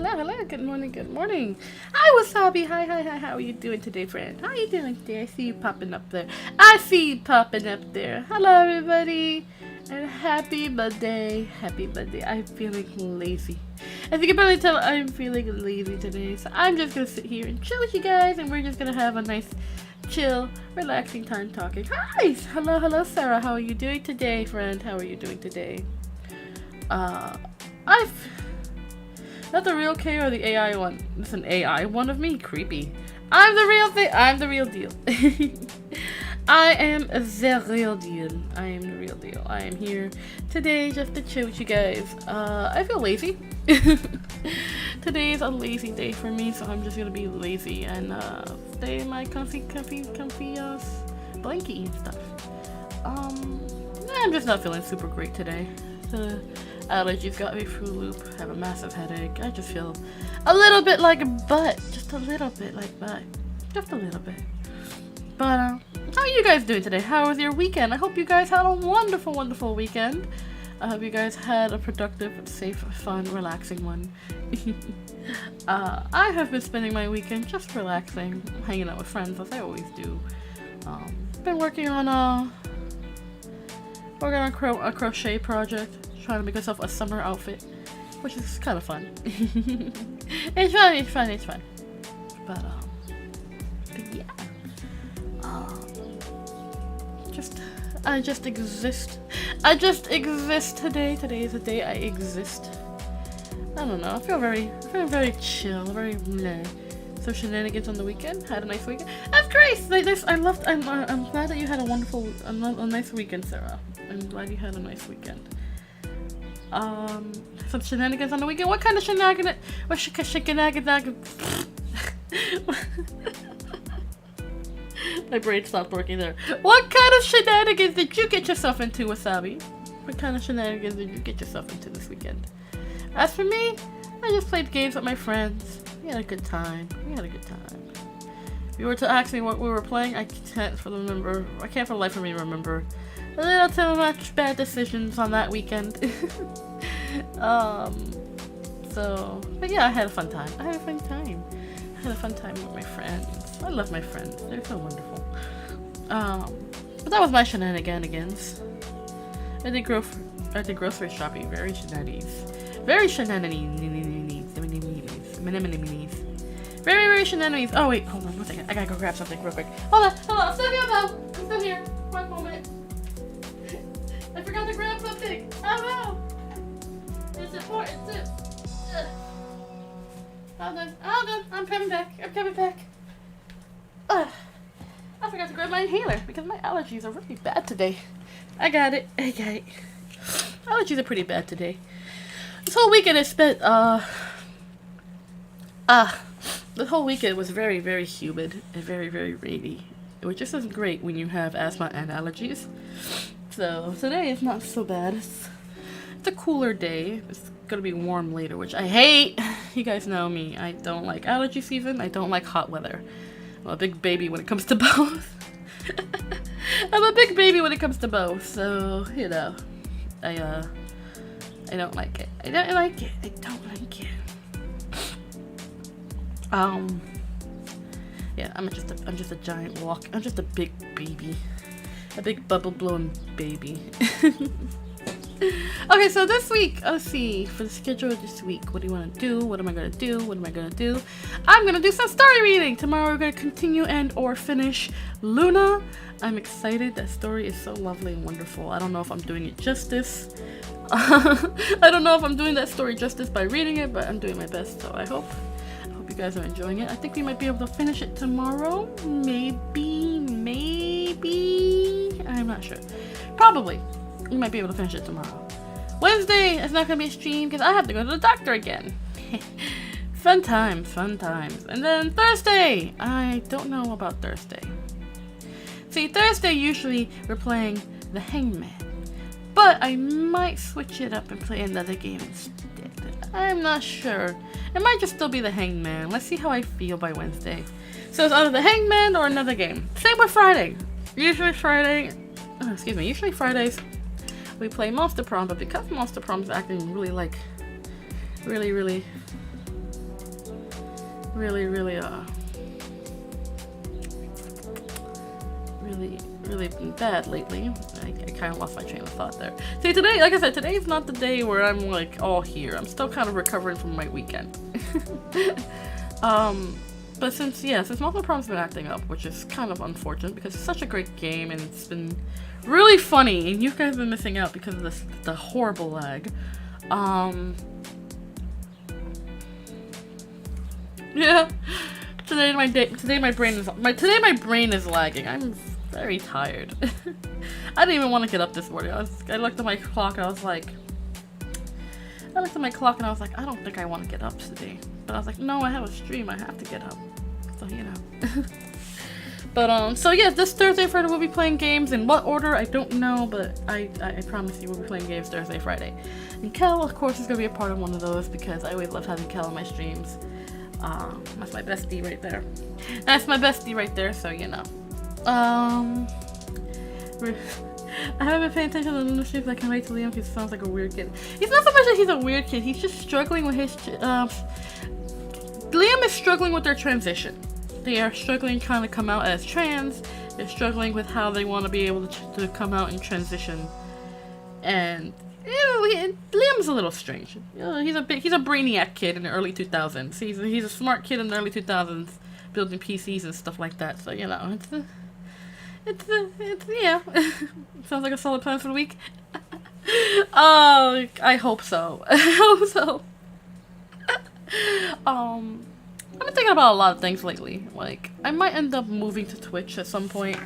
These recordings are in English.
hello. Good morning. Hi, Wasabi. Hi. How are you doing today, friend? How are you doing today? I see you popping up there. Hello, everybody. And happy birthday. I'm feeling lazy. As you can probably tell, I'm feeling lazy today. So I'm just going to sit here and chill with you guys. And we're just going to have a nice, chill, relaxing time talking. Hi. Hello, Sarah. How are you doing today, friend? How are you doing today? Not the real K or the AI one. It's an AI one of me. Creepy. I'm the real thing. I'm the real deal. I am the real deal. I am here today just to chill with you guys. I feel lazy. Today is a lazy day for me, so I'm just gonna be lazy and stay in my comfy blankie and stuff. I'm just not feeling super great today. The allergies got me through a loop. I have a massive headache. I just feel a little bit like a butt. Just a little bit like butt. Just a little bit. But, how are you guys doing today? How was your weekend? I hope you guys had a wonderful weekend. I hope you guys had a productive, safe, fun, relaxing one. I have been spending my weekend just relaxing, hanging out with friends, as I always do. Been working on a crochet project, trying to make myself a summer outfit, which is kind of fun. It's fun. But yeah. I just exist. Today. Today is the day I exist. I don't know. I feel very chill, very bleh. So shenanigans on the weekend. Had a nice weekend. That's great. I'm glad that you had a nice weekend, Sarah. I'm glad you had a nice weekend. Some shenanigans on the weekend. What kind of shenanigans? What shenanigans? My brain stopped working there. What kind of shenanigans did you get yourself into, Wasabi? What kind of shenanigans did you get yourself into this weekend? As for me, I just played games with my friends. We had a good time. If you were to ask me what we were playing, I can't for the life of me remember. A little too much bad decisions on that weekend. But yeah, I had a fun time. I had a fun time with my friends. I love my friends. They're so wonderful. But that was my shenanigans. I did grocery shopping. Very shenanigans. Very shenanigans. Oh wait, hold on one second. I gotta go grab something real quick. Hold on. I'm still here. One moment. I forgot to grab something. Oh no. It's important too. Hold on. I'm coming back. I forgot to grab my inhaler because my allergies are really bad today. I got it. Allergies are pretty bad today. This whole weekend I spent, this whole weekend was very, very humid and very, very rainy, which just isn't great when you have asthma and allergies. So today is not so bad. It's a cooler day. It's gonna be warm later, which I hate. You guys know me. I don't like allergy season. I don't like hot weather. I'm a big baby when it comes to both. So, you know, I don't like it. Yeah, I'm just a giant walk. I'm just a big baby. A big bubble blowing baby. Okay, so this week, let's see, for the schedule of this week, what do you want to do? What am I going to do? I'm going to do some story reading. Tomorrow we're going to continue and or finish Luna. I'm excited. That story is so lovely and wonderful. I don't know if I'm doing it justice. I don't know if I'm doing that story justice by reading it, but I'm doing my best, so I hope you guys are enjoying it. I think we might be able to finish it tomorrow. Maybe. I'm not sure. Probably. We might be able to finish it tomorrow. Wednesday is not going to be a stream because I have to go to the doctor again. Fun times. And then Thursday. I don't know about Thursday. See, Thursday usually we're playing the Hangman. But I might switch it up and play another game instead. I'm not sure. It might just still be the Hangman. Let's see how I feel by Wednesday. So it's either the Hangman or another game. Same with Friday. Usually Fridays we play Monster Prom, but because Monster Prom is acting really really, really, really been bad lately. I kind of lost my train of thought there. See, today, like I said, today is not the day where I'm like all here. I'm still kind of recovering from my weekend. But since Multiple Problem's been acting up, which is kind of unfortunate because it's such a great game and it's been really funny, and you guys have been missing out because of the horrible lag. Yeah. Today my brain is lagging. I'm very tired. I didn't even want to get up this morning. I looked at my clock and I was like, I don't think I want to get up today. But I was like, no, I have a stream. I have to get up. So, you know. But, so yeah, this Thursday, Friday, we'll be playing games. In what order, I don't know, but I promise you we'll be playing games Thursday, Friday. And Kel, of course, is going to be a part of one of those because I always love having Kel on my streams. That's my bestie right there. So, you know. I haven't been paying attention to the streams. I can't wait to Liam. He sounds like a weird kid. He's not so much that he's a weird kid. He's just struggling with his, Liam is struggling with their transition. They are struggling trying to come out as trans. They're struggling with how they want to be able to come out and transition. And Liam's a little strange. He's a brainiac kid in the early 2000s. He's a smart kid in the early 2000s, building PCs and stuff like that. So you know, it's yeah. Sounds like a solid plan for the week. Oh, I hope so. I've been thinking about a lot of things lately. Like, I might end up moving to Twitch at some point.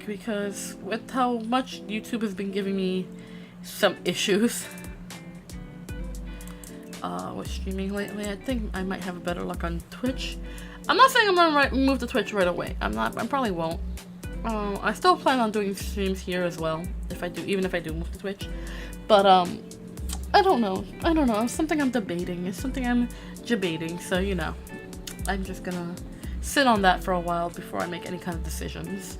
Because with how much YouTube has been giving me some issues with streaming lately, I think I might have better luck on Twitch. I'm not saying I'm gonna move to Twitch right away. I probably won't. I still plan on doing streams here as well, even if I do move to Twitch. But I don't know. It's something I'm debating. It's something I'm debating. So you know, I'm just gonna sit on that for a while before I make any kind of decisions.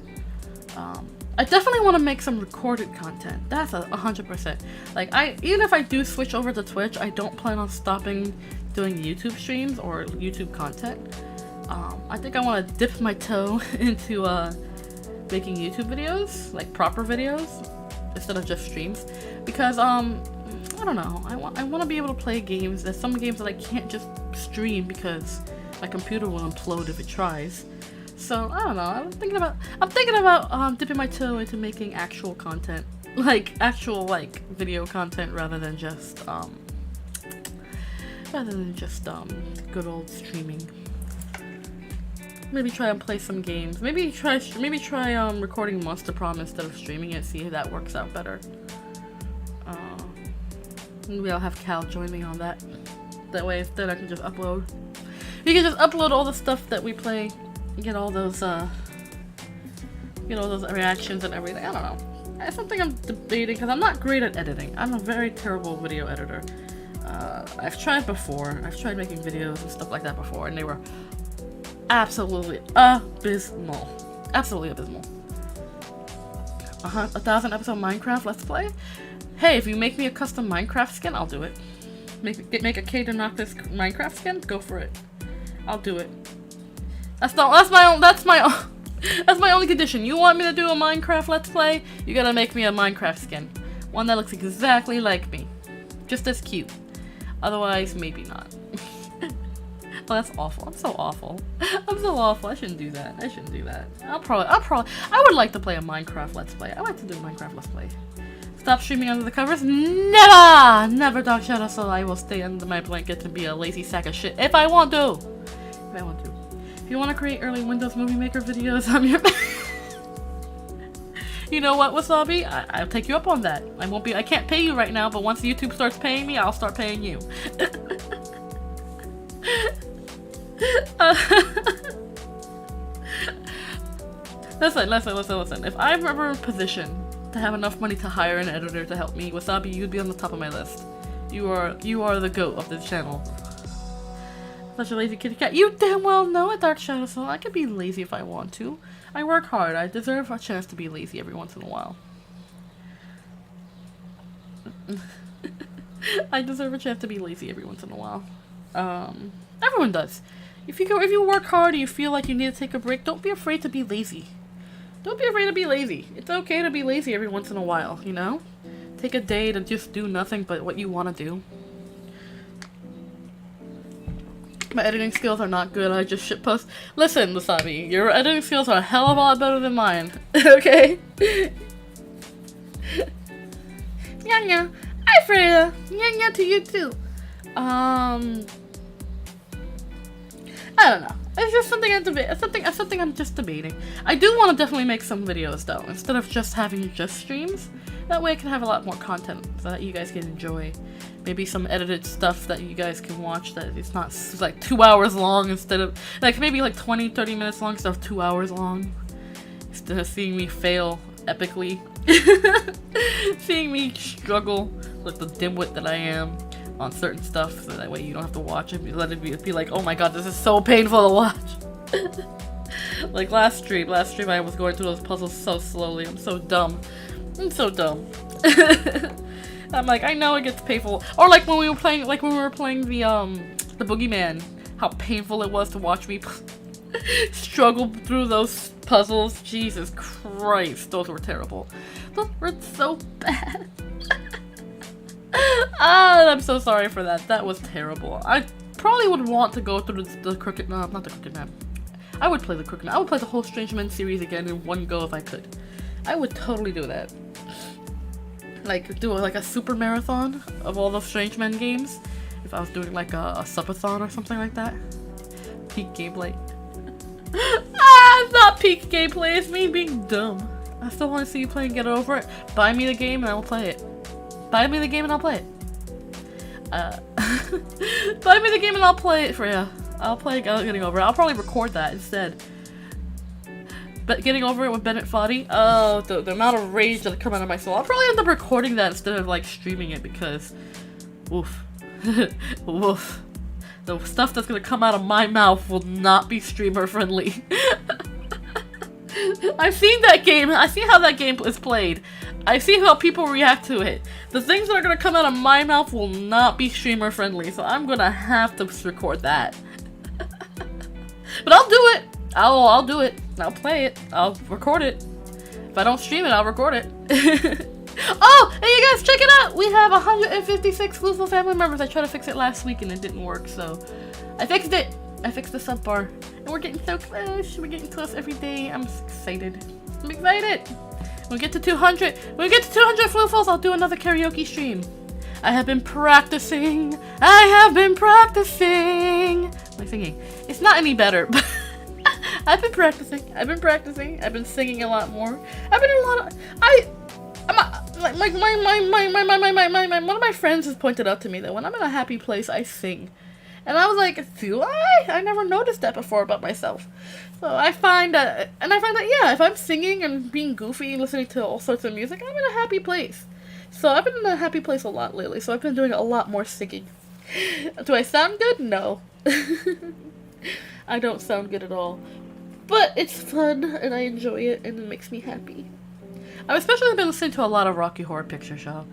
I definitely want to make some recorded content. That's 100%. Like, even if I do switch over to Twitch, I don't plan on stopping doing YouTube streams or YouTube content. I think I want to dip my toe into making YouTube videos, like proper videos, instead of just streams. Because I don't know. I want to be able to play games. There's some games that I can't just stream because my computer will implode if it tries. So I don't know. I'm thinking about dipping my toe into making actual content, like actual video content, rather than just good old streaming. Maybe try and play some games. Maybe try recording Monster Prom instead of streaming it. See if that works out better. Maybe I'll have Cal join me on that. That way, instead I can just upload. You can just upload all the stuff that we play. Get all those reactions and everything. I don't know. It's something I'm debating because I'm not great at editing. I'm a very terrible video editor. I've tried before. I've tried making videos and stuff like that before, and they were absolutely abysmal. Absolutely abysmal. 1,000 episode Minecraft Let's Play. Hey, if you make me a custom Minecraft skin, I'll do it. Make a Kind and Considerate Minecraft skin. Go for it. I'll do it. That's my only condition. You want me to do a Minecraft Let's Play? You gotta make me a Minecraft skin. One that looks exactly like me. Just as cute. Otherwise, maybe not. Oh, that's awful. I'm so awful. I shouldn't do that. I would like to play a Minecraft Let's Play. I like to do a Minecraft Let's Play. Stop streaming under the covers? Never! Never, Dark Shadow, so I will stay under my blanket and be a lazy sack of shit if I want to. If you want to create early Windows Movie Maker videos, I'm your You know what, Wasabi? I'll take you up on that. I can't pay you right now, but once YouTube starts paying me, I'll start paying you. Listen. If I'm ever in a position to have enough money to hire an editor to help me, Wasabi, you'd be on the top of my list. You are the GOAT of this channel. Such a lazy kitty cat. You damn well know it, Dark Shadow Soul. I can be lazy if I want to. I work hard. I deserve a chance to be lazy every once in a while. I deserve a chance to be lazy every once in a while. Everyone does. If you work hard and you feel like you need to take a break, don't be afraid to be lazy. Don't be afraid to be lazy. It's okay to be lazy every once in a while, you know? Take a day to just do nothing but what you want to do. My editing skills are not good. I just shitpost. Listen, Wasabi, your editing skills are a hell of a lot better than mine. Okay? Nya. Hi, Freya. Nya to you too. I don't know. It's just something I'm just debating. I do want to definitely make some videos though, instead of just having just streams. That way I can have a lot more content so that you guys can enjoy. Maybe some edited stuff that you guys can watch that it's not like 2 hours long instead of like maybe like 20-30 minutes long instead of 2 hours long. Instead of seeing me fail epically. Seeing me struggle like the dimwit that I am on certain stuff, so that way you don't have to watch it. Let it be like, oh my god, this is so painful to watch. Like last stream I was going through those puzzles so slowly. I'm so dumb. I'm like, I know it gets painful. Or like when we were playing, the Boogeyman, how painful it was to watch me struggle through those puzzles. Jesus Christ, those were terrible. Those were so bad. I'm so sorry for that. That was terrible. I probably would want to go through the Crooked, no, not the Crooked Man. I would play the Crooked Man. I would play the whole Strange Men series again in one go if I could. I would totally do that. Like, do like a super marathon of all the Strange Men games. If I was doing like a subathon or something like that. Peak gameplay. It's not peak gameplay, it's me being dumb. I still want to see you play and get over it. Buy me the game and I will play it. Buy me the game and I'll play it. Buy me the game and I'll play it for you. I'll play Getting Over it. I'll probably record that instead. But Getting Over It with Bennett Foddy, oh, the amount of rage that'll come out of my soul. I'll probably end up recording that instead of like streaming it because, woof, woof. The stuff that's gonna come out of my mouth will not be streamer friendly. I've seen that game. I see how that game is played. I see how people react to it. The things that are gonna come out of my mouth will not be streamer friendly, so I'm gonna have to record that. But I'll do it. I'll do it. I'll play it. I'll record it. If I don't stream it, I'll record it. Oh, hey you guys, check it out! We have 156 Floofle family members. I tried to fix it last week and it didn't work, so I fixed it. I fixed the sub bar. And we're getting so close. We're getting close every day. I'm excited. I'm excited. When we get to 200, when we get to 200 Floofles, I'll do another karaoke stream. I have been practicing. I have been practicing. My singing. It's not any better, but I've been practicing. I've been singing a lot more. I've been in a lot of. One of my friends has pointed out to me that when I'm in a happy place, I sing. And I was like, do I? I never noticed that before about myself. So I find that, yeah, if I'm singing and being goofy and listening to all sorts of music, I'm in a happy place. So I've been in a happy place a lot lately, so I've been doing a lot more singing. Do I sound good? No. I don't sound good at all. But it's fun, and I enjoy it, and it makes me happy. I've especially been listening to a lot of Rocky Horror Picture Show.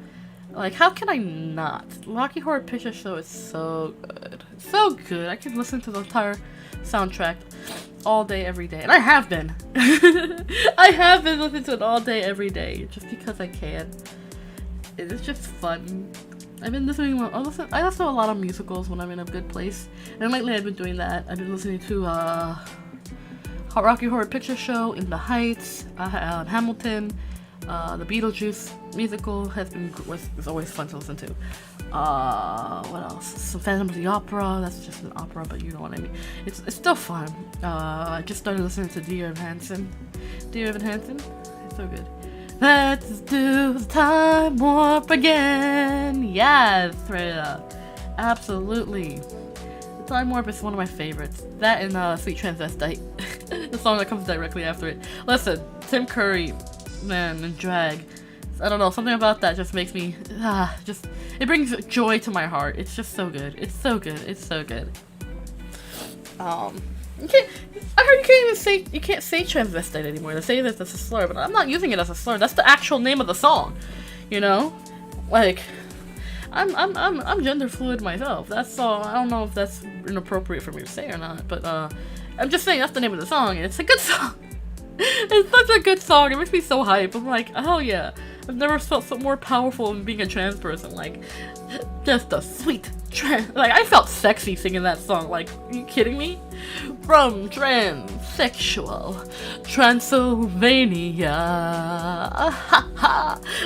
Like, how can I not? Rocky Horror Picture Show is so good. So good. I can listen to the entire soundtrack all day, every day. And I have been. I have been listening to it all day, every day. Just because I can. It's just fun. I've been listening, I listen to a lot of musicals when I'm in a good place. And lately I've been doing that. I've been listening to Rocky Horror Picture Show, In the Heights, Hamilton. The Beetlejuice musical is always fun to listen to. What else? Some Phantom of the Opera. That's just an opera, but you know what I mean. It's still fun. I just started listening to Dear Evan Hansen. It's so good. Let's do the time warp again. Yes, Freya. Absolutely. The time warp is one of my favorites. That and Sweet Transvestite. The song that comes directly after it. Listen, Tim Curry. Man, and drag. I don't know, something about that just makes me, it brings joy to my heart. It's just so good. It's so good. It's so good. I heard you can't say transvestite anymore. They say that that's a slur, but I'm not using it as a slur. That's the actual name of the song. You know? Like, I'm gender fluid myself. That's all. I don't know if that's inappropriate for me to say or not, but I'm just saying that's the name of the song, and it's a good song. It's such a good song. It makes me so hype. I'm like, oh yeah. I've never felt so more powerful than being a trans person. Like, just a sweet trans. Like, I felt sexy singing that song. Like, are you kidding me? From transsexual Transylvania.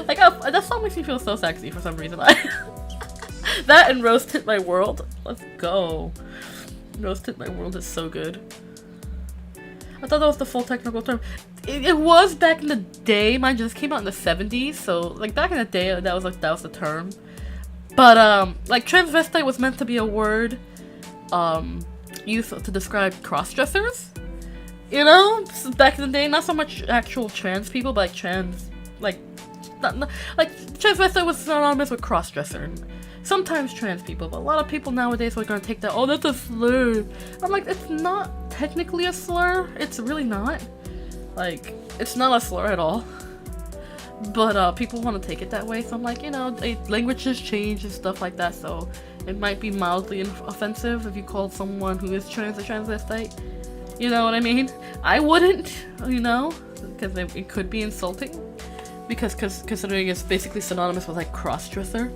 Like, that song makes me feel so sexy for some reason. That and Roast Hit My World. Let's go. Roast Hit My World is so good. I thought that was the full technical term. It was back in the day. Mine just came out in the 70s, so like back in the day, that was the term. But like transvestite was meant to be a word used to describe cross-dressers. You know, back in the day, not so much actual trans people, but like transvestite was synonymous with cross-dresser. Sometimes trans people, but a lot of people nowadays are gonna take that, oh, that's a slur. I'm like, it's not technically a slur. It's really not. Like, it's not a slur at all. But people want to take it that way, so I'm like, you know, languages change and stuff like that, so it might be mildly offensive if you called someone who is trans a transvestite. You know what I mean? I wouldn't, you know, because it could be insulting. Because considering it's basically synonymous with like cross-dresser.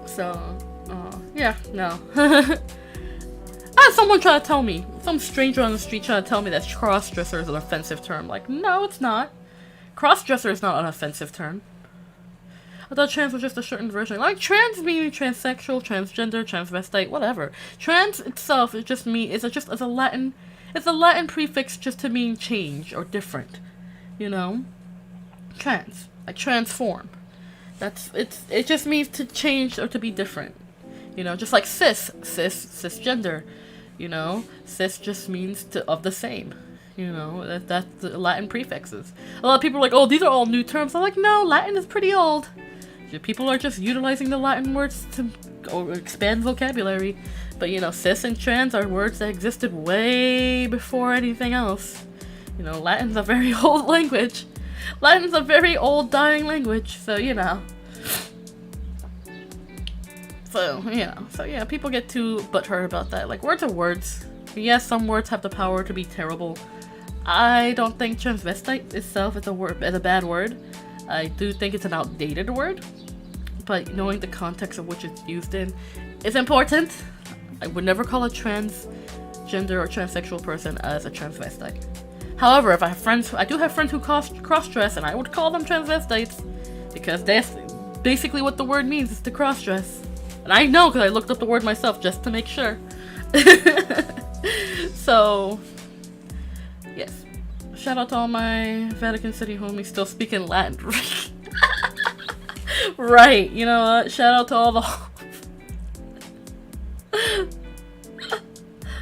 So, yeah, no. I had someone try to tell me, some stranger on the street trying to tell me that cross-dresser is an offensive term. Like, no, it's not. Cross-dresser is not an offensive term. I thought trans was just a shortened version. Like, trans meaning transsexual, transgender, transvestite, whatever. Trans itself is just it's a Latin prefix just to mean change or different. You know? Trans. Like, transform. It just means to change or to be different. You know, just like cisgender. You know, cis just means of the same. You know, that's the Latin prefixes. A lot of people are like, oh, these are all new terms. I'm like, no, Latin is pretty old. People are just utilizing the Latin words to expand vocabulary. But, you know, cis and trans are words that existed way before anything else. You know, Latin's a very old language. Latin's a very old, dying language, so, you know. So, yeah, people get too butthurt about that. Like, words are words. Yes, some words have the power to be terrible. I don't think transvestite itself is a bad word. I do think it's an outdated word. But knowing the context of which it's used in is important. I would never call a transgender or transsexual person as a transvestite. However, if I do have friends who cross-dress, and I would call them transvestites, because that's basically what the word means, is to cross-dress. And I know because I looked up the word myself just to make sure. So, yes. Shout out to all my Vatican City homies still speaking Latin. Right, you know what? Shout out to all the...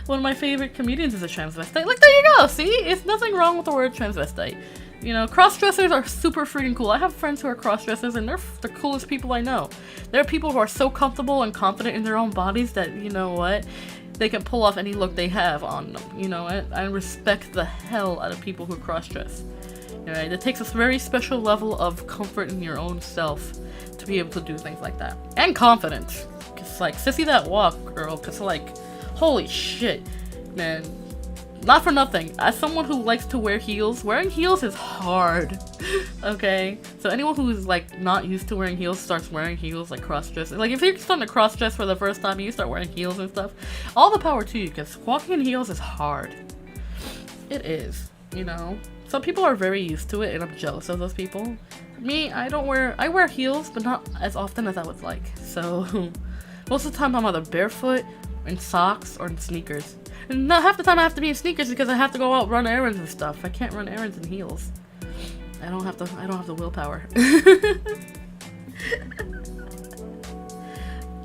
One of my favorite comedians is a transvestite. Like, there you go, see? It's nothing wrong with the word transvestite. You know, cross-dressers are super freaking cool. I have friends who are cross-dressers, and they're the coolest people I know. There are people who are so comfortable and confident in their own bodies that, you know what, they can pull off any look they have on them. You know, I respect the hell out of people who cross-dress. Right? It takes a very special level of comfort in your own self to be able to do things like that. And confidence. Cause like, sissy that walk, girl. Cause like, holy shit, man. Not for nothing. As someone who likes to wear heels, wearing heels is hard. Okay? So anyone who's like not used to wearing heels starts wearing heels, like cross-dressing. Like if you're starting to cross-dress for the first time and you start wearing heels and stuff, all the power to you, because walking in heels is hard. It is, you know? Some people are very used to it and I'm jealous of those people. Me, I wear heels, but not as often as I would like. So most of the time I'm either barefoot, in socks, or in sneakers. And not half the time I have to be in sneakers because I have to go out run errands and stuff. I can't run errands in heels. I don't have the willpower.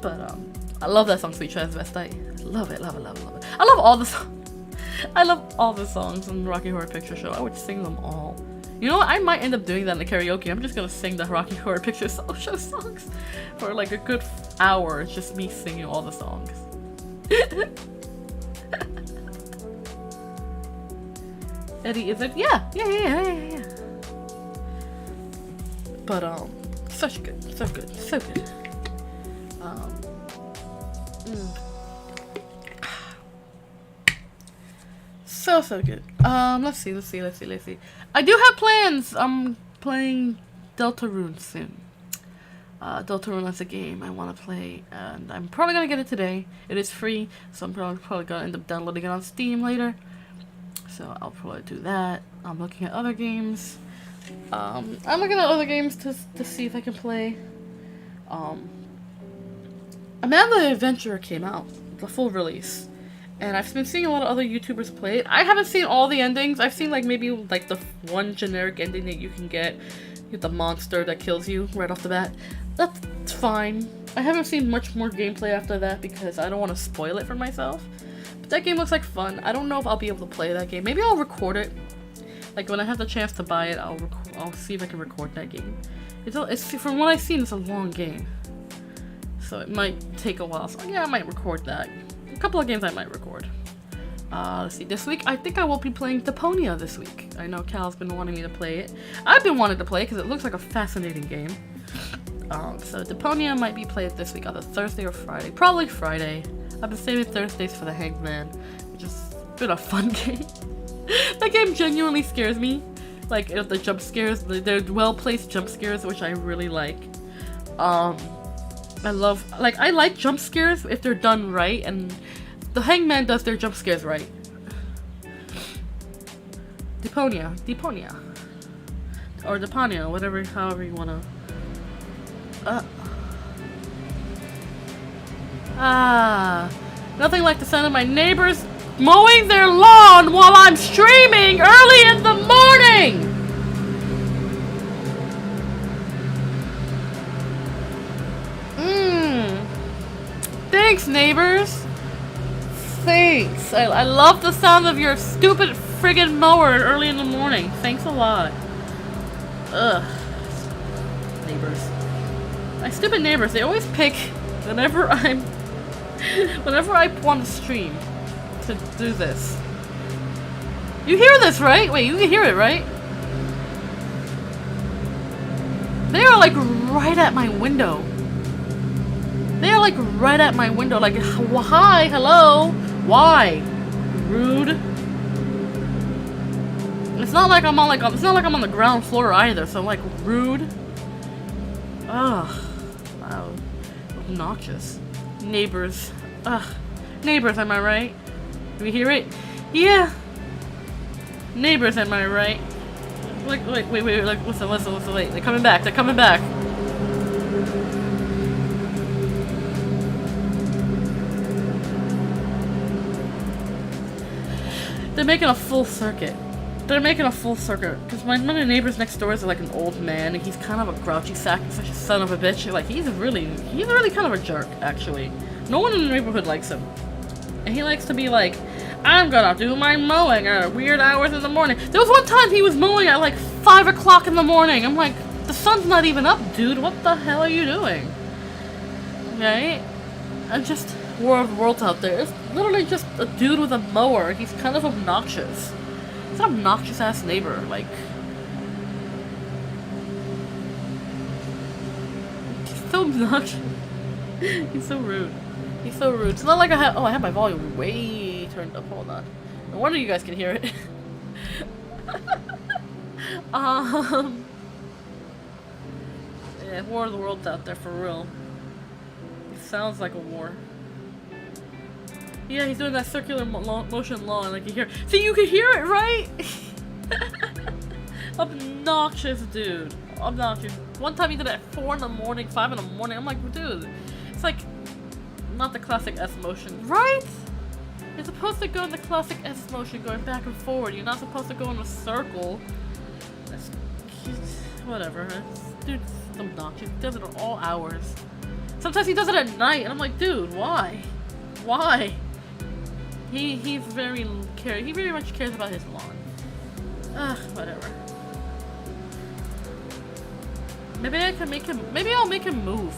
But I love that song, Sweet Transvestite. Love it, love it, love it, love it. I love all the songs. I love all the songs in the Rocky Horror Picture Show. I would sing them all. You know what? I might end up doing that in the karaoke. I'm just gonna sing the Rocky Horror Picture Show songs for like a good hour. It's just me singing all the songs. Eddie Izzard? Yeah. But, so good. Mm. So good. Let's see. I do have plans. I'm playing Deltarune soon. Deltarune is a game I want to play, and I'm probably gonna get it today. It is free, so I'm probably gonna end up downloading it on Steam later. So I'll probably do that. I'm looking at other games. I'm looking at other games to see if I can play. Amanda the Adventurer came out, the full release. And I've been seeing a lot of other YouTubers play it. I haven't seen all the endings. I've seen like maybe like the one generic ending that you can get with the monster that kills you right off the bat. That's fine. I haven't seen much more gameplay after that because I don't want to spoil it for myself. But that game looks like fun. I don't know if I'll be able to play that game. Maybe I'll record it. Like when I have the chance to buy it, I'll see if I can record that game. It's from what I've seen, it's a long game, so it might take a while. So yeah, I might record that. A couple of games I might record. Let's see. This week, I think I will be playing Deponia this week. I know Cal's been wanting me to play it. I've been wanting to play it because it looks like a fascinating game. So Deponia might be played this week, either Thursday or Friday. Probably Friday. I've been saving Thursdays for the Hangman, which has been a fun game. That game genuinely scares me. Like, the jump scares, they're well-placed jump scares, which I really like. I like jump scares if they're done right, and the Hangman does their jump scares right. Deponia. Or Deponia, however you wanna. Nothing like the sound of my neighbors mowing their lawn while I'm streaming early in the morning! Thanks, neighbors! Thanks! I love the sound of your stupid friggin' mower early in the morning. Thanks a lot. Ugh. Neighbors. My stupid neighbors, they always pick whenever I want to stream to do this. You hear this, right? Wait, you can hear it, right? They are like right at my window. They are like right at my window, like, hi, hello, why? Rude. It's not like I'm on the ground floor either, so like rude. Ugh. Wow. Obnoxious. Neighbors. Ugh. Neighbors, am I right? Do we hear it? Yeah. Neighbors, am I right? Like, wait, like, listen, wait. They're coming back. They're making a full circuit. Because one of the neighbors next door is like an old man, and he's kind of a grouchy sack, such a son of a bitch. Like, he's really kind of a jerk, actually. No one in the neighborhood likes him. And he likes to be like, I'm gonna do my mowing at weird hours in the morning. There was one time he was mowing at like 5 o'clock in the morning. I'm like, the sun's not even up, dude. What the hell are you doing? Okay? And just War of Worlds out there. It's literally just a dude with a mower. He's kind of obnoxious. He's an obnoxious ass neighbor. Like, he's so obnoxious. He's so rude. It's not like I have my volume way turned up. Hold on. No wonder you guys can hear it. Yeah, War of the Worlds out there for real. It sounds like a war. Yeah, he's doing that circular motion lawn, like you hear. See, you can hear it, right? Obnoxious dude. Obnoxious. One time he did it at 4 in the morning, 5 in the morning. I'm like, dude, it's like not the classic S motion, right? You're supposed to go in the classic S motion, going back and forward. You're not supposed to go in a circle. That's whatever. Dude's obnoxious. He does it at all hours. Sometimes he does it at night, and I'm like, dude, why? Why? He very much cares about his lawn. Ugh, whatever. Maybe I can make him. Maybe I'll make him move.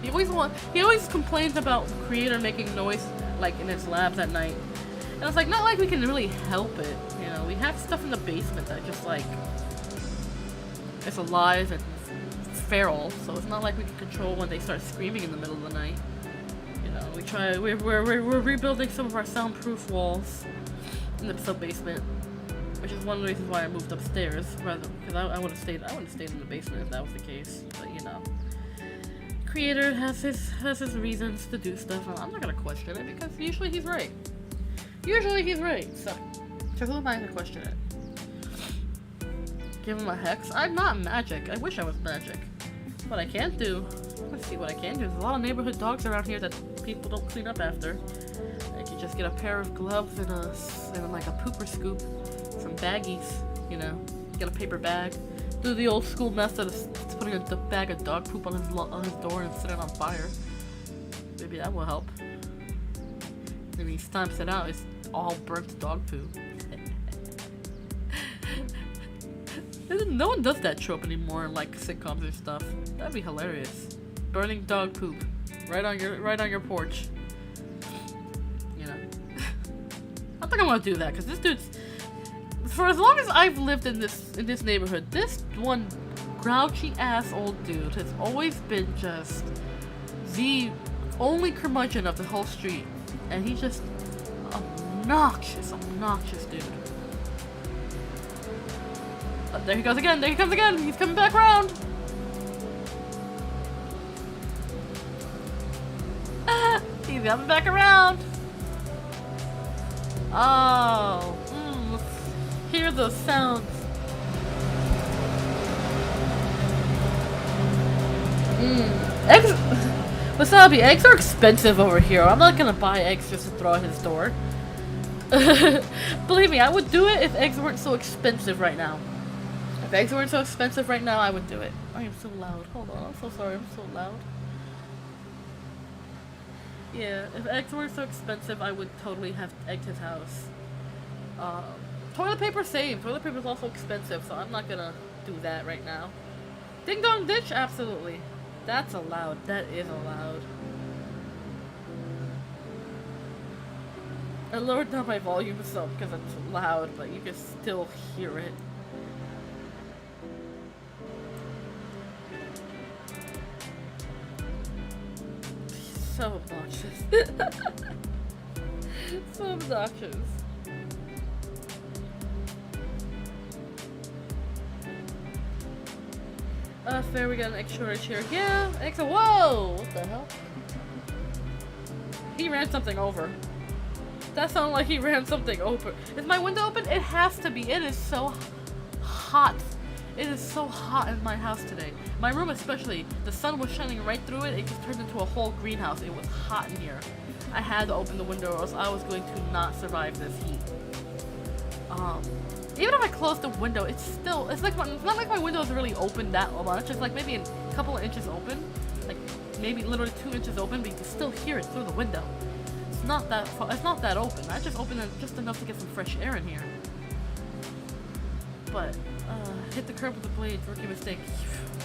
He always complains about the creator making noise like in his labs at night. And it's like, not like we can really help it. You know, we have stuff in the basement that just like it's alive and feral, so it's not like we can control when they start screaming in the middle of the night. You know, we're rebuilding some of our soundproof walls in the sub-basement, which is one of the reasons why I moved upstairs, rather, because I would have stayed in the basement if that was the case, but you know. Creator has his reasons to do stuff, and I'm not gonna question it, because usually he's right. So who am I to question it? Give him a hex? I'm not magic. I wish I was magic. What I can do, let's see what I can do. There's a lot of neighborhood dogs around here that people don't clean up after. I can just get a pair of gloves and like a pooper scoop, some baggies, you know, get a paper bag. Do the old school method of putting a bag of dog poop on his door and set it on fire. Maybe that will help. Maybe he stamps it out. It's all burnt dog poop. No one does that trope anymore in like sitcoms and stuff. That'd be hilarious. Burning dog poop right on your porch. You know. I think I'm gonna do that because this dude's, for as long as I've lived in this neighborhood, this one grouchy ass old dude has always been just the only curmudgeon of the whole street, and he's just obnoxious dude. But there he goes again. He's coming back around. He's coming back around. Oh, hear those sounds. Eggs. Wasabi, eggs are expensive over here. I'm not gonna buy eggs just to throw at his door. Believe me, I would do it if eggs weren't so expensive right now. If eggs weren't so expensive right now, I would do it. I am so loud. Hold on, I'm so sorry, I'm so loud. Yeah, if eggs weren't so expensive, I would totally have egged his house. Toilet paper, same. Toilet paper is also expensive, so I'm not gonna do that right now. Ding dong ditch, absolutely. That's allowed. That is allowed. I lowered down my volume some because it's loud, but you can still hear it. So obnoxious. So obnoxious. Fair, we got an extra chair. Yeah, extra. Whoa! What the hell? He ran something over. That sounded like he ran something over. Is my window open? It has to be. It is so hot. It is so hot in my house today. My room especially. The sun was shining right through it. It just turned into a whole greenhouse. It was hot in here. I had to open the window or else I was going to not survive this heat. Even if I close the window, it's not like my window is really open that much. It's like maybe a couple of inches open. Like maybe literally 2 inches open, but you can still hear it through the window. It's not that open. I just opened it just enough to get some fresh air in here. But, hit the curb with the blade, rookie mistake.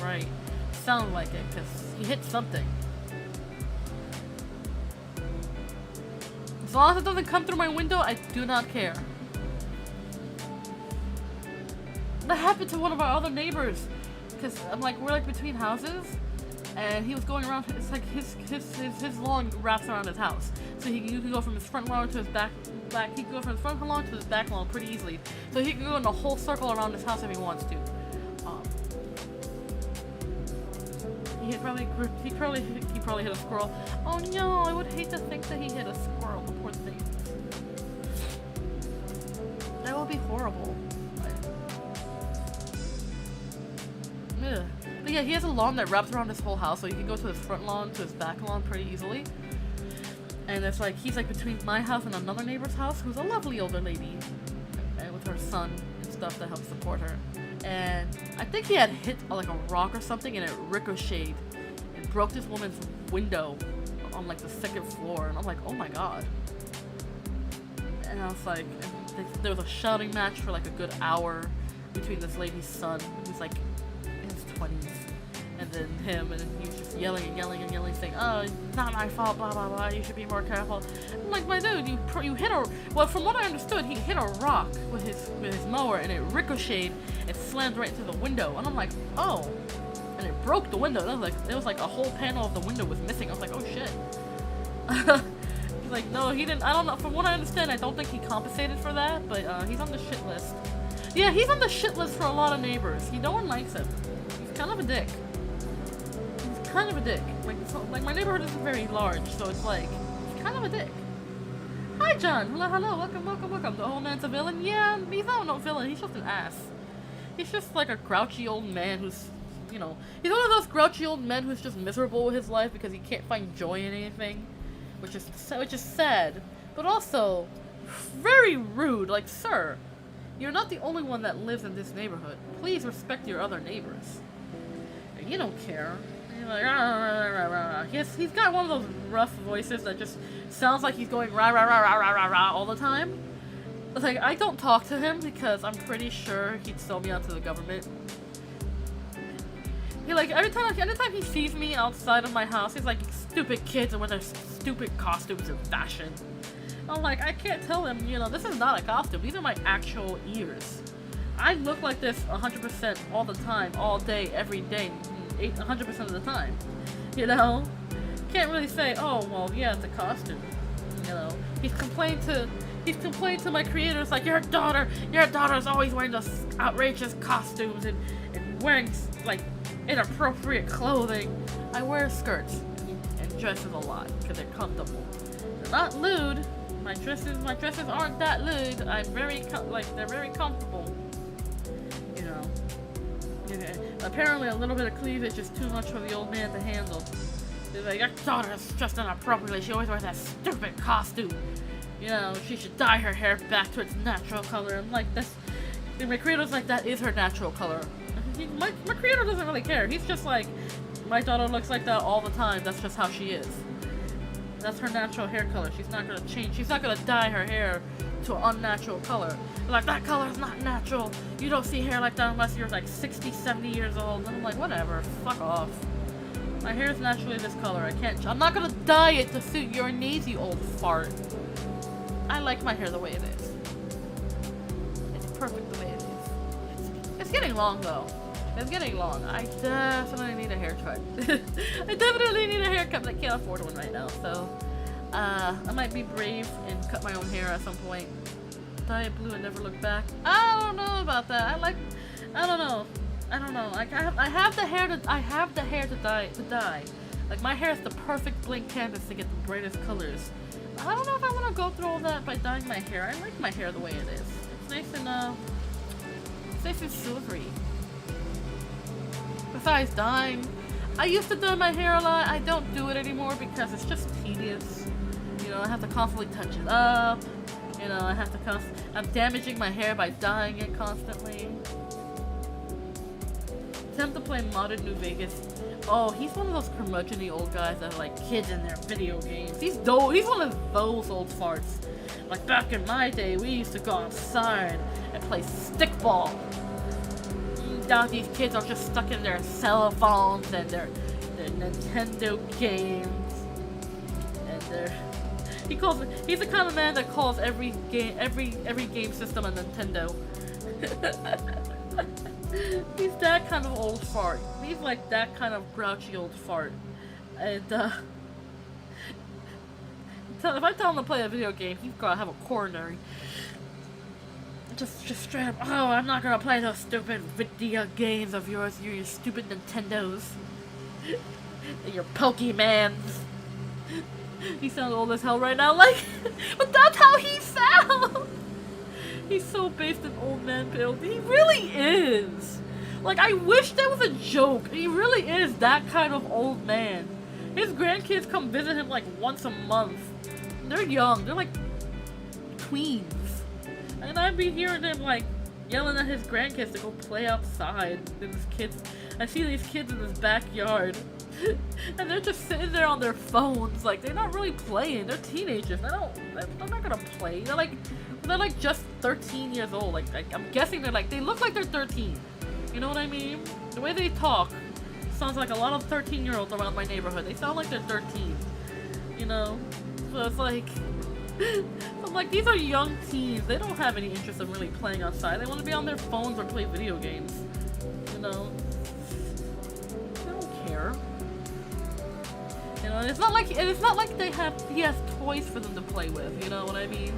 Right. Sound like it, because he hit something. As long as it doesn't come through my window, I do not care. That happened to one of our other neighbors. Because we're like between houses. And he was going around, it's like his lawn wraps around his house. So you can go from his front lawn to his back, he can go from his front lawn to his back lawn pretty easily. So he can go in a whole circle around his house if he wants to. He probably hit a squirrel. Oh no, I would hate to think that he hit a squirrel, the poor thing. That would be horrible. Ugh. But yeah, he has a lawn that wraps around his whole house, so you can go to his front lawn to his back lawn pretty easily. And it's like, he's like between my house and another neighbor's house, who's a lovely older lady, and with her son and stuff that helps support her. And I think he had hit like a rock or something, and it ricocheted and broke this woman's window on like the second floor. And I'm like, oh my god. And I was like, there was a shouting match for like a good hour between this lady's son, who's like in his 20s, and then him, and he was just yelling and yelling and yelling, saying, "Oh, it's not my fault, blah blah blah, you should be more careful." I'm like, my dude, you hit a, well, from what I understood, he hit a rock with his mower, and it ricocheted and slammed right into the window. And I'm like, oh, and it broke the window. It was like a whole panel of the window was missing. I was like, oh shit. He's like, no, he didn't. I don't know. From what I understand, I don't think he compensated for that, but he's on the shit list. Yeah, he's on the shit list for a lot of neighbors. No one likes him. He's kind of a dick. He's kind of a dick. Like my neighborhood isn't very large, so it's like, he's kind of a dick. Hi, John. Hello. Welcome. The old man's a villain? Yeah, he's not no villain. He's just an ass. He's just like a grouchy old man who's, you know, he's one of those grouchy old men who's just miserable with his life because he can't find joy in anything, which is sad, but also very rude. Like, sir, you're not the only one that lives in this neighborhood. Please respect your other neighbors. And you don't care. You're like, rah. He's got one of those rough voices that just sounds like he's going rah all the time. It's like, I don't talk to him because I'm pretty sure he'd sell me out to the government. He like, anytime he sees me outside of my house, he's like, stupid kids and with their stupid costumes and fashion. I'm like, I can't tell him, you know, this is not a costume. These are my actual ears. I look like this 100% all the time, all day, every day, 100% of the time. You know? Can't really say, oh, well, yeah, it's a costume. You know? He's complained to my creators, like, your daughter's always wearing those outrageous costumes and wearing, like, inappropriate clothing. I wear skirts and dresses a lot because they're comfortable. They're not lewd. My dresses aren't that lewd. I'm very they're very comfortable. You know. Yeah. Apparently, a little bit of cleavage is too much for the old man to handle. He's like, your daughter's dressed inappropriately. She always wears that stupid costume. You know, she should dye her hair back to its natural color. I'm like, my creator's like, that is her natural color. My creator doesn't really care. He's just like, my daughter looks like that all the time. That's just how she is. That's her natural hair color. She's not gonna change. She's not gonna dye her hair to an unnatural color. Like, that color is not natural. You don't see hair like that unless you're like 60, 70 years old. And I'm like, whatever. Fuck off. My hair is naturally this color. I'm not gonna dye it to suit your needs, you old fart. I like my hair the way it is. It's perfect the way it is. It's getting long though. It's getting long. I definitely need a haircut. I definitely need a haircut, but I can't afford one right now, so I might be brave and cut my own hair at some point. Dye it blue and never look back. I don't know about that. I don't know. Like, I have the hair to dye. Like, my hair is the perfect blank canvas to get the brightest colors. I don't know if I want to go through all that by dyeing my hair. I like my hair the way it is. It's nice and silvery. Besides dyeing, I used to dye my hair a lot. I don't do it anymore because it's just tedious. You know, I have to constantly touch it up. You know, I'm damaging my hair by dyeing it constantly. Attempt to play modded New Vegas. Oh, he's one of those curmudgeon-y old guys that are like kids in their video games. He's one of those old farts. Like, back in my day, we used to go outside and play stickball. Now these kids are just stuck in their cell phones and their Nintendo games. And he's the kind of man that calls every game system a Nintendo. He's that kind of old fart. He's like that kind of grouchy old fart. And if I tell him to play a video game, he's gonna have a coronary. Just straight up, oh, I'm not gonna play those stupid video games of yours, your stupid Nintendos. And your Pokemans. He sounds old as hell right now, like, but that's how he sounds! He's so based in old man build. He really is! Like, I wish that was a joke. He really is that kind of old man. His grandkids come visit him like once a month. They're young, they're like tweens. And I'd be hearing him like yelling at his grandkids to go play outside. And I see these kids in his backyard. And they're just sitting there on their phones. Like, they're not really playing. They're teenagers. They're not gonna play. They're like just 13 years old. Like, I'm guessing they look like they're 13. You know what I mean? The way they talk sounds like a lot of 13-year-olds around my neighborhood. They sound like they're 13. You know? So it's like, I'm like, these are young teens. They don't have any interest in really playing outside. They want to be on their phones or play video games. You know? there. You know, it's not like he has toys for them to play with. You know what I mean?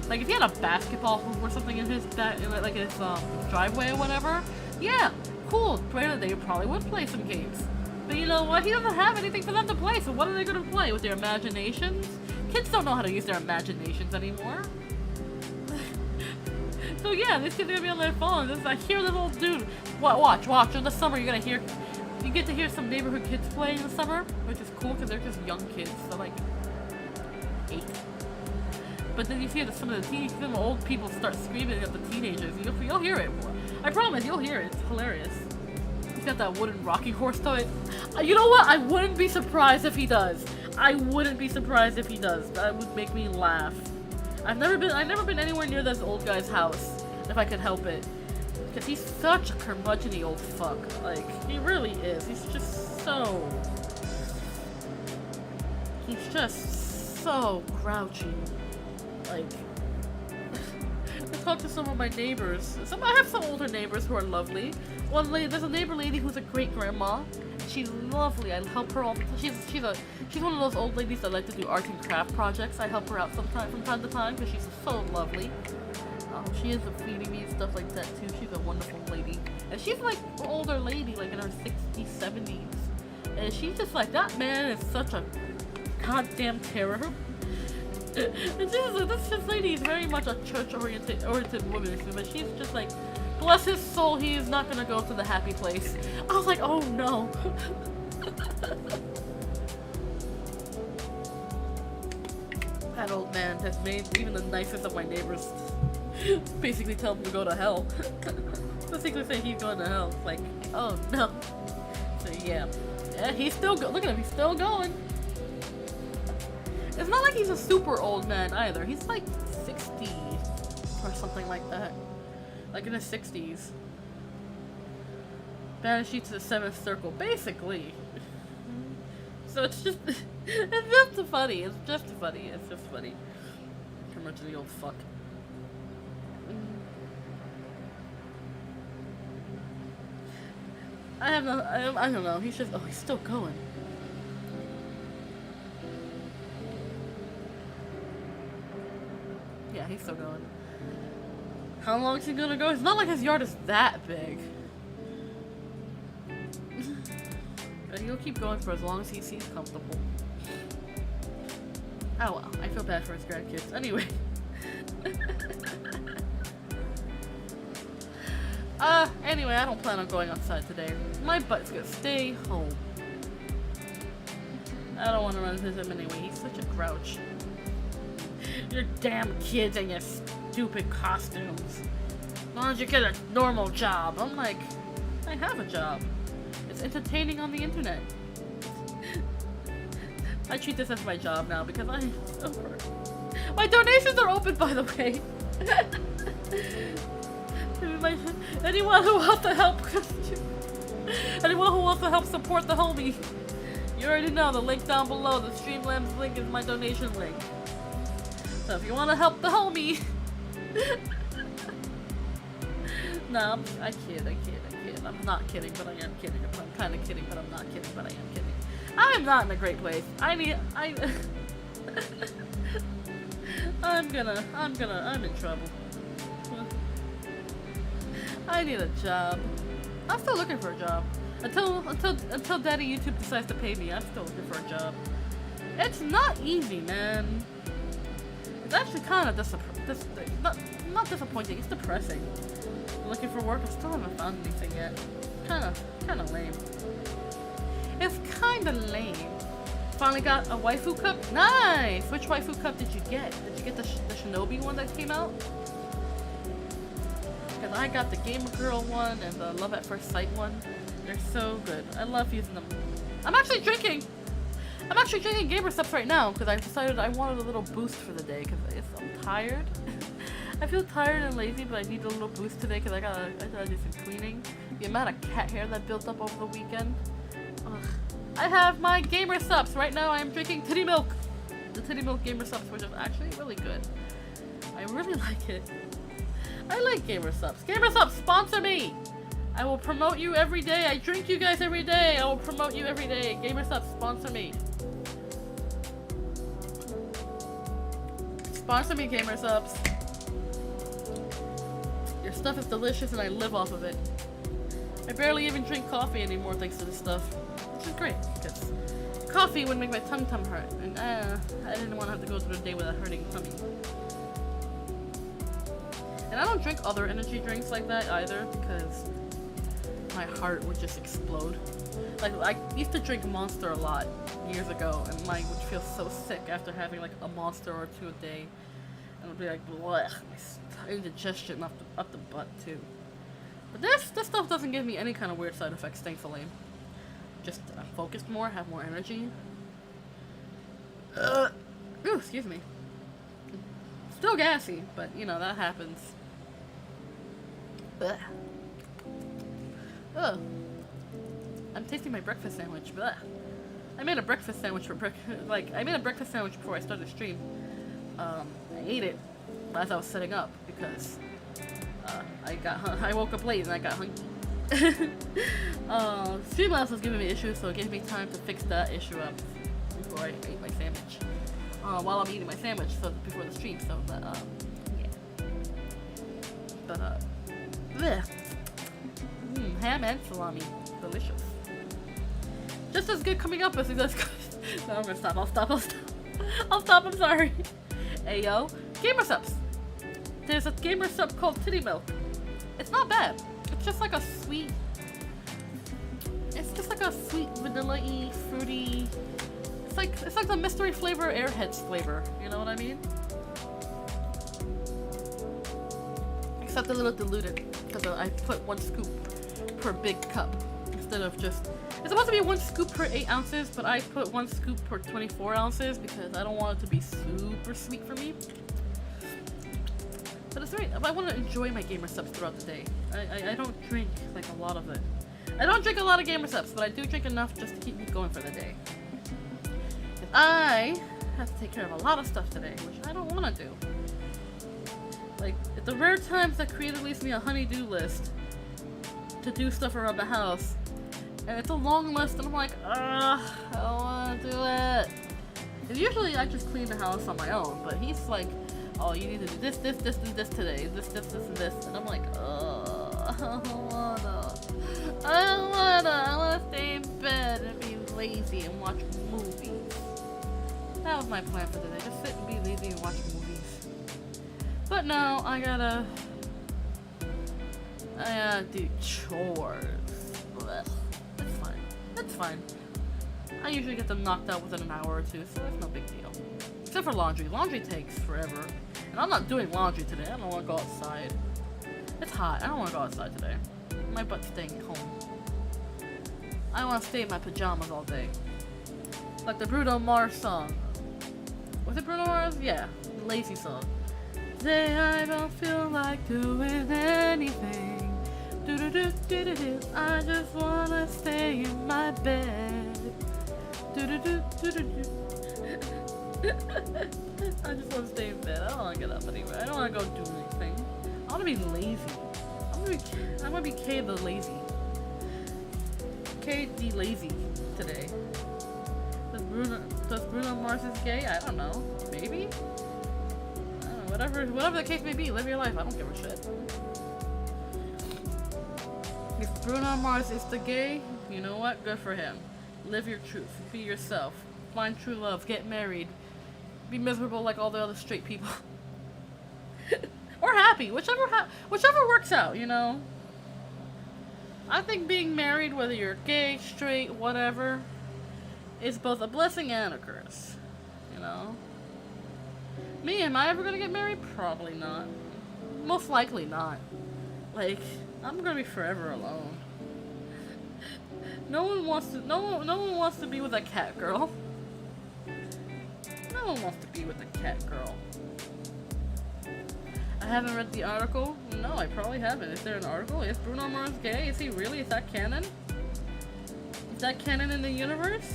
Like if he had a basketball hoop or something in his driveway or whatever, yeah, cool. Granted, they probably would play some games. But you know what? He doesn't have anything for them to play. So what are they gonna play with their imaginations? Kids don't know how to use their imaginations anymore. So yeah, these kids are gonna be on their phones. I hear this old dude. Watch. In the summer, you get to hear some neighborhood kids play in the summer, which is cool because they're just young kids, so like 8. But then you hear some of the old people start screaming at the teenagers. You'll hear it. I promise, you'll hear it. It's hilarious. He's got that wooden rocking horse toy. You know what? I wouldn't be surprised if he does. That would make me laugh. I've never been anywhere near this old guy's house, if I could help it. Because he's such a curmudgeon-y old fuck. Like, he really is. He's just so grouchy. Like, I talked to some of my neighbors. I have some older neighbors who are lovely. There's a neighbor lady who's a great grandma. She's lovely. I help her all the time. She's one of those old ladies that like to do art and craft projects. I help her out from time to time because she's so lovely. She ends up feeding me and stuff like that too. She's a wonderful lady. And she's like an older lady, like in her 60s, 70s. And she's just like, that man is such a goddamn terror. This lady is very much a church-oriented woman, but she's just like, bless his soul, he is not gonna go to the happy place. I was like, oh no. That old man has made even the nicest of my neighbors basically tell him to go to hell. Basically say he's going to hell. It's like, oh no. So yeah, he's still look at him, he's still going. It's not like he's a super old man either. He's like 60 or something like that. Like in his 60s. Banish you to the 7th circle, basically. So it's just funny. It's just funny. Come on to the old fuck. I don't know. He's still going. Yeah, he's still going. How long is he gonna go? It's not like his yard is that big. But he'll keep going for as long as he seems comfortable. Oh well, I feel bad for his grandkids. Anyway. Anyway, I don't plan on going outside today. My butt's gonna stay home. I don't want to run into him anyway. He's such a grouch. Your damn kids and your stupid costumes. Why don't you get a normal job? I'm like, I have a job. It's entertaining on the internet. I treat this as my job now because my donations are open, by the way. Anyone who wants to help support the homie, you already know the link down below. The Streamlabs link is my donation link. So if you want to help the homie, no, I kid. I'm not kidding, but I am kidding. I'm kind of kidding, but I'm not kidding, but I am kidding. I'm not in a great place. I'm in trouble. I need a job. I'm still looking for a job. Until Daddy YouTube decides to pay me, I'm still looking for a job. It's not easy, man. It's actually kind of not disappointing. It's depressing. I'm looking for work. I still haven't found anything yet. Kind of lame. It's kind of lame. Finally got a waifu cup. Nice. Which waifu cup did you get? Did you get the Shinobi one that came out? Because I got the Gamer Girl one and the Love at First Sight one. They're so good. I love using them. I'm actually drinking Gamer Subs right now because I decided I wanted a little boost for the day because I'm tired. I feel tired and lazy, but I need a little boost today because I gotta do some cleaning. The amount of cat hair that built up over the weekend. Ugh. I have my Gamer Subs. Right now I am drinking Titty Milk. The Titty Milk Gamer Subs, which is actually really good. I really like it. I like Gamer Subs. Gamer Subs, sponsor me! I will promote you every day. I drink you guys every day. I will promote you every day. GamerSup, sponsor me. Sponsor me, GamerSups. Your stuff is delicious and I live off of it. I barely even drink coffee anymore thanks to this stuff. Which is great, because coffee would make my tum hurt. And I didn't want to have to go through the day with a hurting tummy. And I don't drink other energy drinks like that either, because my heart would just explode. Like, I used to drink Monster a lot years ago, and I would feel so sick after having like a Monster or two a day. And it would be like, blech, my indigestion up the butt too. But this stuff doesn't give me any kind of weird side effects, thankfully. Just focused more, have more energy. Ooh, excuse me. Still gassy, but you know, that happens. Ugh. Ugh. I'm tasting my breakfast sandwich. Blech. I made a breakfast sandwich for I made a breakfast sandwich before I started the stream. I ate it as I was setting up because I woke up late and I got hungry. Streamlabs was giving me issues, so it gave me time to fix that issue up before I ate my sandwich. While I'm eating my sandwich, so before the stream, so that yeah. But bleh. Ham and salami, delicious. Just as good coming up as this. No, I'm gonna stop. I'll stop. I'm sorry. Ayo, GamerSups. There's a GamerSup called Titty Milk. It's not bad. It's just like a sweet. It's just like a sweet vanilla-y, fruity. It's like the mystery flavor, Airheads flavor. You know what I mean? Except a little diluted because I put 1 scoop per big cup instead of just. It's supposed to be 1 scoop per 8 ounces, but I put 1 scoop per 24 ounces because I don't want it to be super sweet for me. But it's right. I want to enjoy my GamerSups throughout the day. I don't drink like a lot of it. I don't drink a lot of GamerSups, but I do drink enough just to keep me going for the day. I have to take care of a lot of stuff today, which I don't want to do. Like, at the rare times that Creative leaves me a honey-do list to do stuff around the house, and it's a long list, and I'm like, I don't want to do it. And usually I just clean the house on my own, but he's like, oh, you need to do this, and this today, this, and this, and I'm like, I don't wanna. I wanna stay in bed and be lazy and watch movies. That was my plan for the day, just sit and be lazy and watch movies. But no, I gotta do chores. Ugh. It's fine. I usually get them knocked out within an hour or two, so that's no big deal. Except for laundry. Laundry takes forever. And I'm not doing laundry today. I don't want to go outside. It's hot. I don't want to go outside today. My butt's staying at home. I want to stay in my pajamas all day. Like the Bruno Mars song. Was it Bruno Mars? Yeah. The Lazy song. Today I don't feel like doing anything. Do-do-do-do-do-do. I just want to stay in my bed. Do-do-do-do-do-do. I just want to stay in bed. I don't want to get up anyway. I don't want to go do anything. I want to be lazy. I'm gonna be K the lazy. K the lazy today. Does Bruno Mars is gay? I don't know. Maybe? I don't know. Whatever the case may be, live your life. I don't give a shit. If Bruno Mars is the gay, you know what? Good for him. Live your truth. Be yourself. Find true love. Get married. Be miserable like all the other straight people. Or happy. Whichever works out, you know? I think being married, whether you're gay, straight, whatever, is both a blessing and a curse. You know? Me, am I ever gonna get married? Probably not. Most likely not. Like, I'm gonna be forever alone. No one wants to be with a cat girl. No one wants to be with a cat girl. I haven't read the article. No, I probably haven't. Is there an article? Is Bruno Mars gay? Is he really? Is that canon? Is that canon in the universe?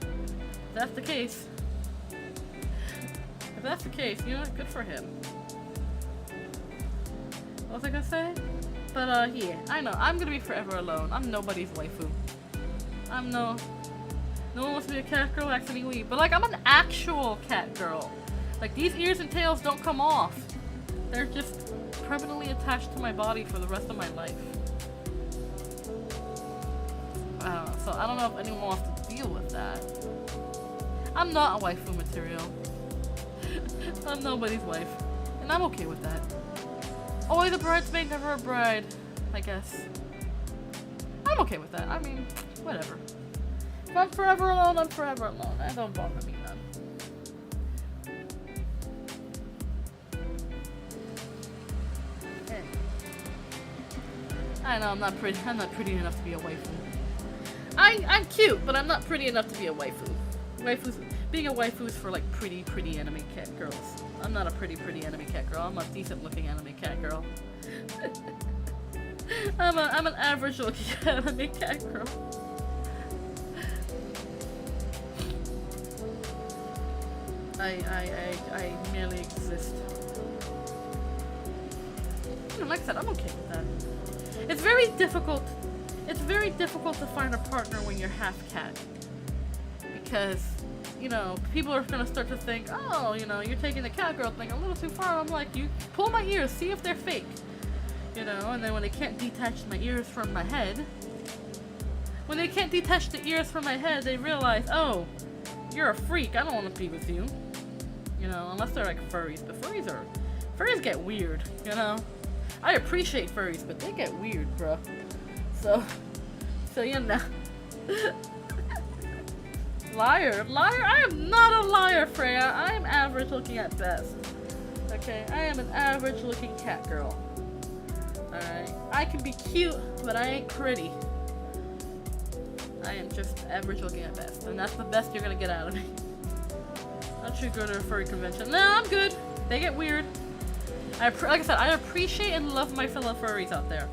If that's the case. If that's the case, you know what? Good for him. What was I gonna say? But yeah, I know, I'm gonna be forever alone. I'm nobody's waifu. No one wants to be a cat girl, acts any weed. But like, I'm an actual cat girl. Like, these ears and tails don't come off. They're just permanently attached to my body for the rest of my life. I don't know, so I don't know if anyone wants to deal with that. I'm not a waifu material. I'm nobody's wife. And I'm okay with that. Always a bridesmaid, never a bride, I guess. I'm okay with that. I mean, whatever. If I'm forever alone, I'm forever alone. That don't bother me none. I know I'm not pretty enough to be a waifu. I'm cute, but I'm not pretty enough to be a waifu. Being a waifu is for like pretty anime cat girls. I'm not a pretty anime cat girl. I'm a decent looking anime cat girl. I'm an average looking anime cat girl. I merely exist. Like I said, I'm okay with that. It's very difficult to find a partner when you're half cat. Because, you know, people are gonna start to think, oh, you know, you're taking the cat girl thing a little too far. I'm like, you pull my ears, see if they're fake. You know, and then when they can't detach my ears from my head, they realize, oh, you're a freak, I don't want to be with you. You know, unless they're like furries. But furries get weird, you know? I appreciate furries, but they get weird, bro. So you know. Liar, I am not a liar, Freya. I am average looking at best. Okay, I am an average looking cat girl. Alright, I can be cute, but I ain't pretty. I am just average looking at best, and that's the best you're gonna get out of me. I should go to a furry convention. No, I'm good. They get weird. Like I said, I appreciate and love my fellow furries out there.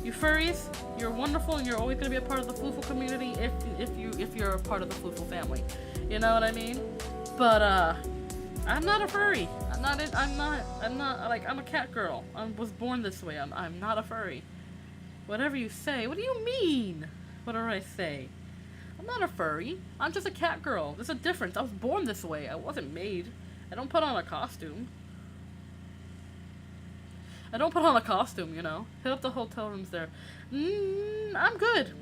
You furries, you're wonderful, and you're always gonna be a part of the Floofle community if you're a part of the Floofle family. You know what I mean? But I'm not a furry. I'm not like, I'm a cat girl. I was born this way. I'm not a furry. Whatever you say. What do you mean? What do I say? I'm not a furry. I'm just a cat girl. There's a difference. I was born this way. I wasn't made. I don't put on a costume. You know. Hit up the hotel rooms there. I'm good.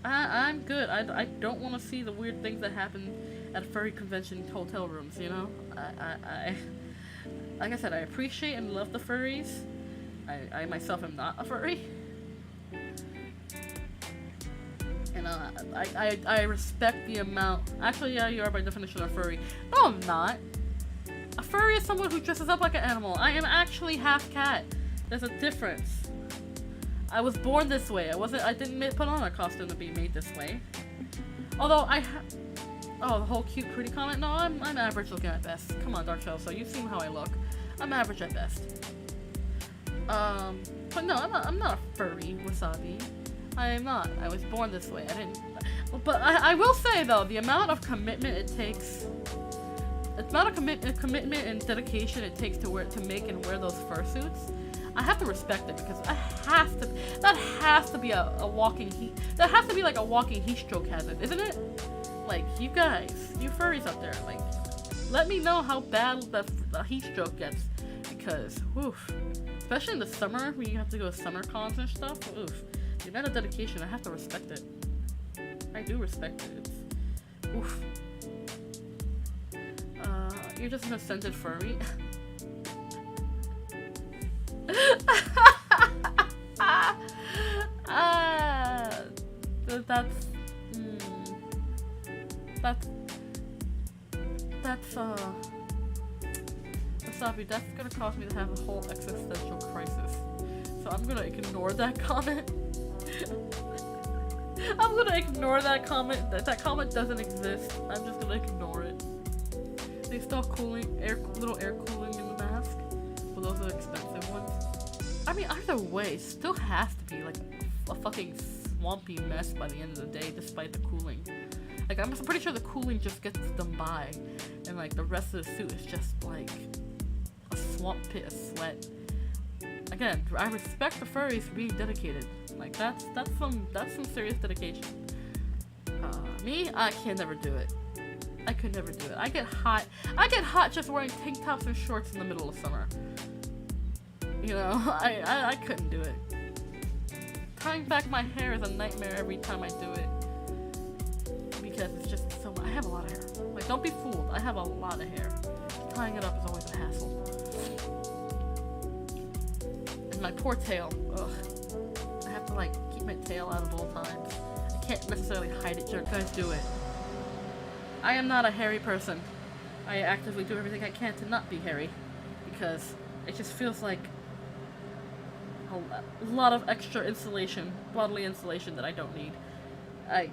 I'm good. I don't want to see the weird things that happen at furry convention hotel rooms, you know. I like I said, I appreciate and love the furries. I myself am not a furry. And I respect the amount. Actually, yeah, you are by definition a furry. No, I'm not. A furry is someone who dresses up like an animal. I am actually half cat. There's a difference. I was born this way. I didn't put on a costume to be made this way. Although oh, the whole cute pretty comment? No, I'm average looking at best. Come on, Dark Chelsea, you've seen how I look. I'm average at best. But no, I'm not a furry, Wasabi. I am not. I was born this way. But I will say though, the amount of commitment it takes, the amount of commitment and dedication it takes to make and wear those fursuits, I have to respect it, because that has to be a walking heat. That has to be like a walking heat stroke hazard, isn't it? Like, you guys, you furries out there, like, let me know how bad the heat stroke gets, because, oof, especially in the summer when you have to go to summer cons and stuff, oof, the amount of dedication, I have to respect it. I do respect it. It's, oof. You're just an ascended furry. Wasabi, that's gonna cause me to have a whole existential crisis. So I'm gonna ignore that comment. I'm gonna ignore that comment. That comment doesn't exist. I'm just gonna ignore it. They still little air cooling in the mask. Well, those are the expensive ones. I mean, either way, it still has to be like a fucking swampy mess by the end of the day, despite the cooling. Like, I'm pretty sure the cooling just gets them by, and like the rest of the suit is just like a swamp pit of sweat. again, I respect the furries for being dedicated. Like that's some serious dedication. Me, I can never do it. I could never do it. I get hot just wearing tank tops and shorts in the middle of summer. You know, I couldn't do it. Tying back my hair is a nightmare every time I do it. Because it's just so, I have a lot of hair. Like, don't be fooled, I have a lot of hair. Tying it up is always a hassle. And my poor tail, ugh. I have to like keep my tail out at all times. I can't necessarily hide it, you guys do it. I am not a hairy person. I actively do everything I can to not be hairy. Because it just feels like a lot of extra insulation, bodily insulation that I don't need. Ugh.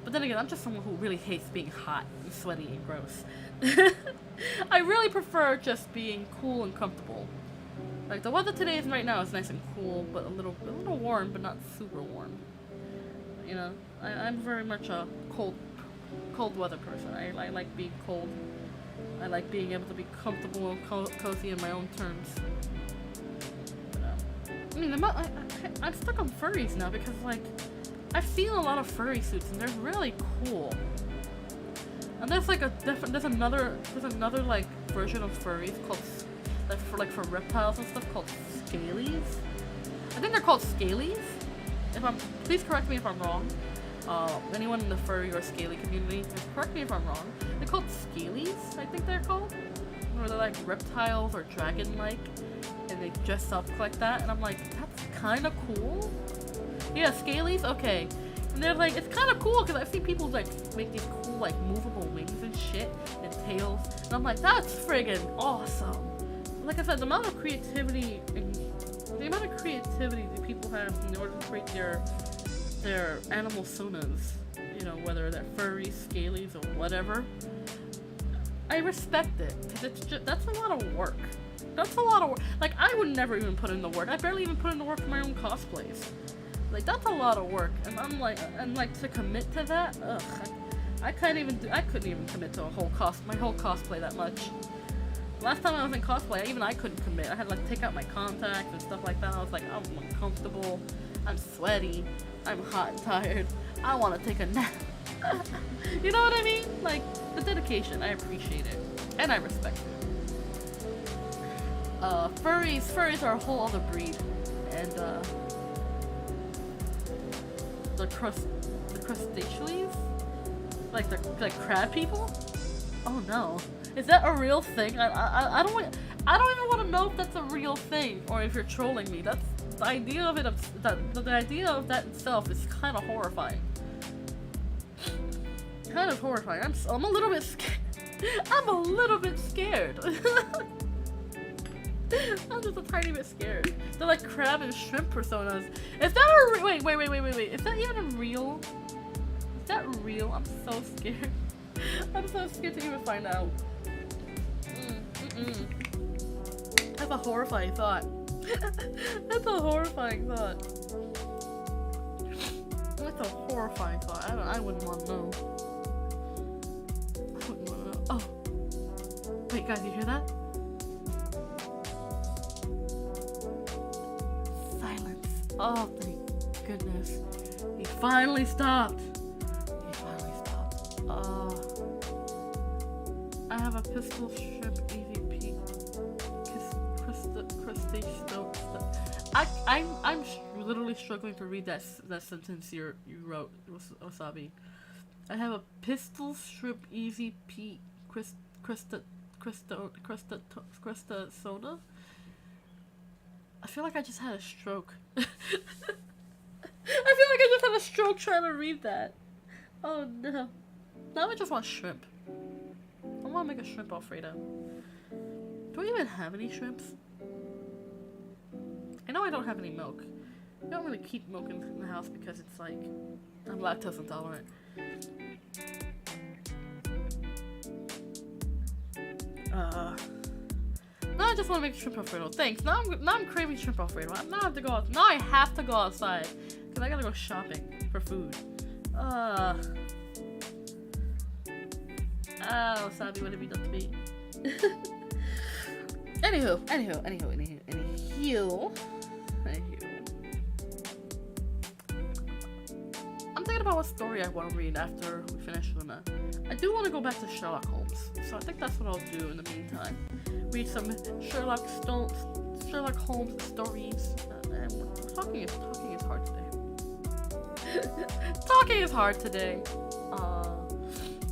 But then again, I'm just someone who really hates being hot and sweaty and gross. I really prefer just being cool and comfortable. Like the weather today right now is nice and cool, but a little warm, but not super warm. You know, I'm very much a cold weather person. I like being cold. I like being able to be comfortable and cozy in my own terms. I mean, I'm stuck on furries now because, like, I've seen a lot of furry suits and they're really cool. And there's like there's another like version of furries called for reptiles and stuff called scalies. I think they're called scalies. Please correct me if I'm wrong. Anyone in the furry or scaly community, just correct me if I'm wrong. They're called scalies, I think they're called. Or they're like reptiles or dragon-like. And they dress up like that, and I'm like, that's kind of cool. Yeah, scalies, okay. And they're like, it's kind of cool because I've seen people like make these cool like movable wings and shit and tails, and I'm like, that's friggin' awesome. Like I said, the amount of creativity that people have in order to create their animal sonas, you know, whether they're furries, scalies, or whatever. I respect it because that's a lot of work. That's a lot of work. Like, I would never even put in the work. I barely even put in the work for my own cosplays. Like, that's a lot of work. And I'm like, to commit to that, ugh. I couldn't even commit to my whole cosplay that much. Last time I was in cosplay, I couldn't commit. I had to like take out my contacts and stuff like that. I was like, I'm uncomfortable. I'm sweaty. I'm hot and tired. I want to take a nap. You know what I mean? Like, the dedication, I appreciate it. And I respect it. Furries are a whole other breed, and the crustaceans, like crab people. Oh no, is that a real thing? I don't even want to know if that's a real thing or if you're trolling me. That's the idea of it. The idea of that itself is kind of horrifying. Kind of horrifying. I'm a little bit scared. I'm a little bit scared. I'm just a tiny bit scared. They're like crab and shrimp personas. Is that a wait? Is that even real? Is that real? I'm so scared. I'm so scared to even find out. That's a horrifying thought. That's a horrifying thought. That's a horrifying thought. I wouldn't want to know. I wouldn't want to know. Oh. Wait, guys, you hear that? Oh, thank goodness. He finally stopped. I have a pistol shrimp EVP. I'm literally struggling to read that sentence you wrote, Wasabi. I have a pistol shrimp EVP Krista soda. I feel like I just had a stroke. I feel like I just had a stroke trying to read that. Oh no. Now I just want shrimp. I want to make a shrimp Alfredo. Do I even have any shrimps? I know I don't have any milk. I don't really keep milk in the house because it's like, I'm lactose intolerant. Now I just want to make shrimp Alfredo. Thanks. Now I'm craving shrimp Alfredo. Now I have to go outside because I gotta go shopping for food. Oh, Sabi, what have you done to me? Anywho. Hugh. I'm thinking about what story I want to read after we finish Luna. I do want to go back to Sherlock Holmes, so I think that's what I'll do in the meantime. Read some Sherlock Holmes stories. Talking is hard today. Talking is hard today.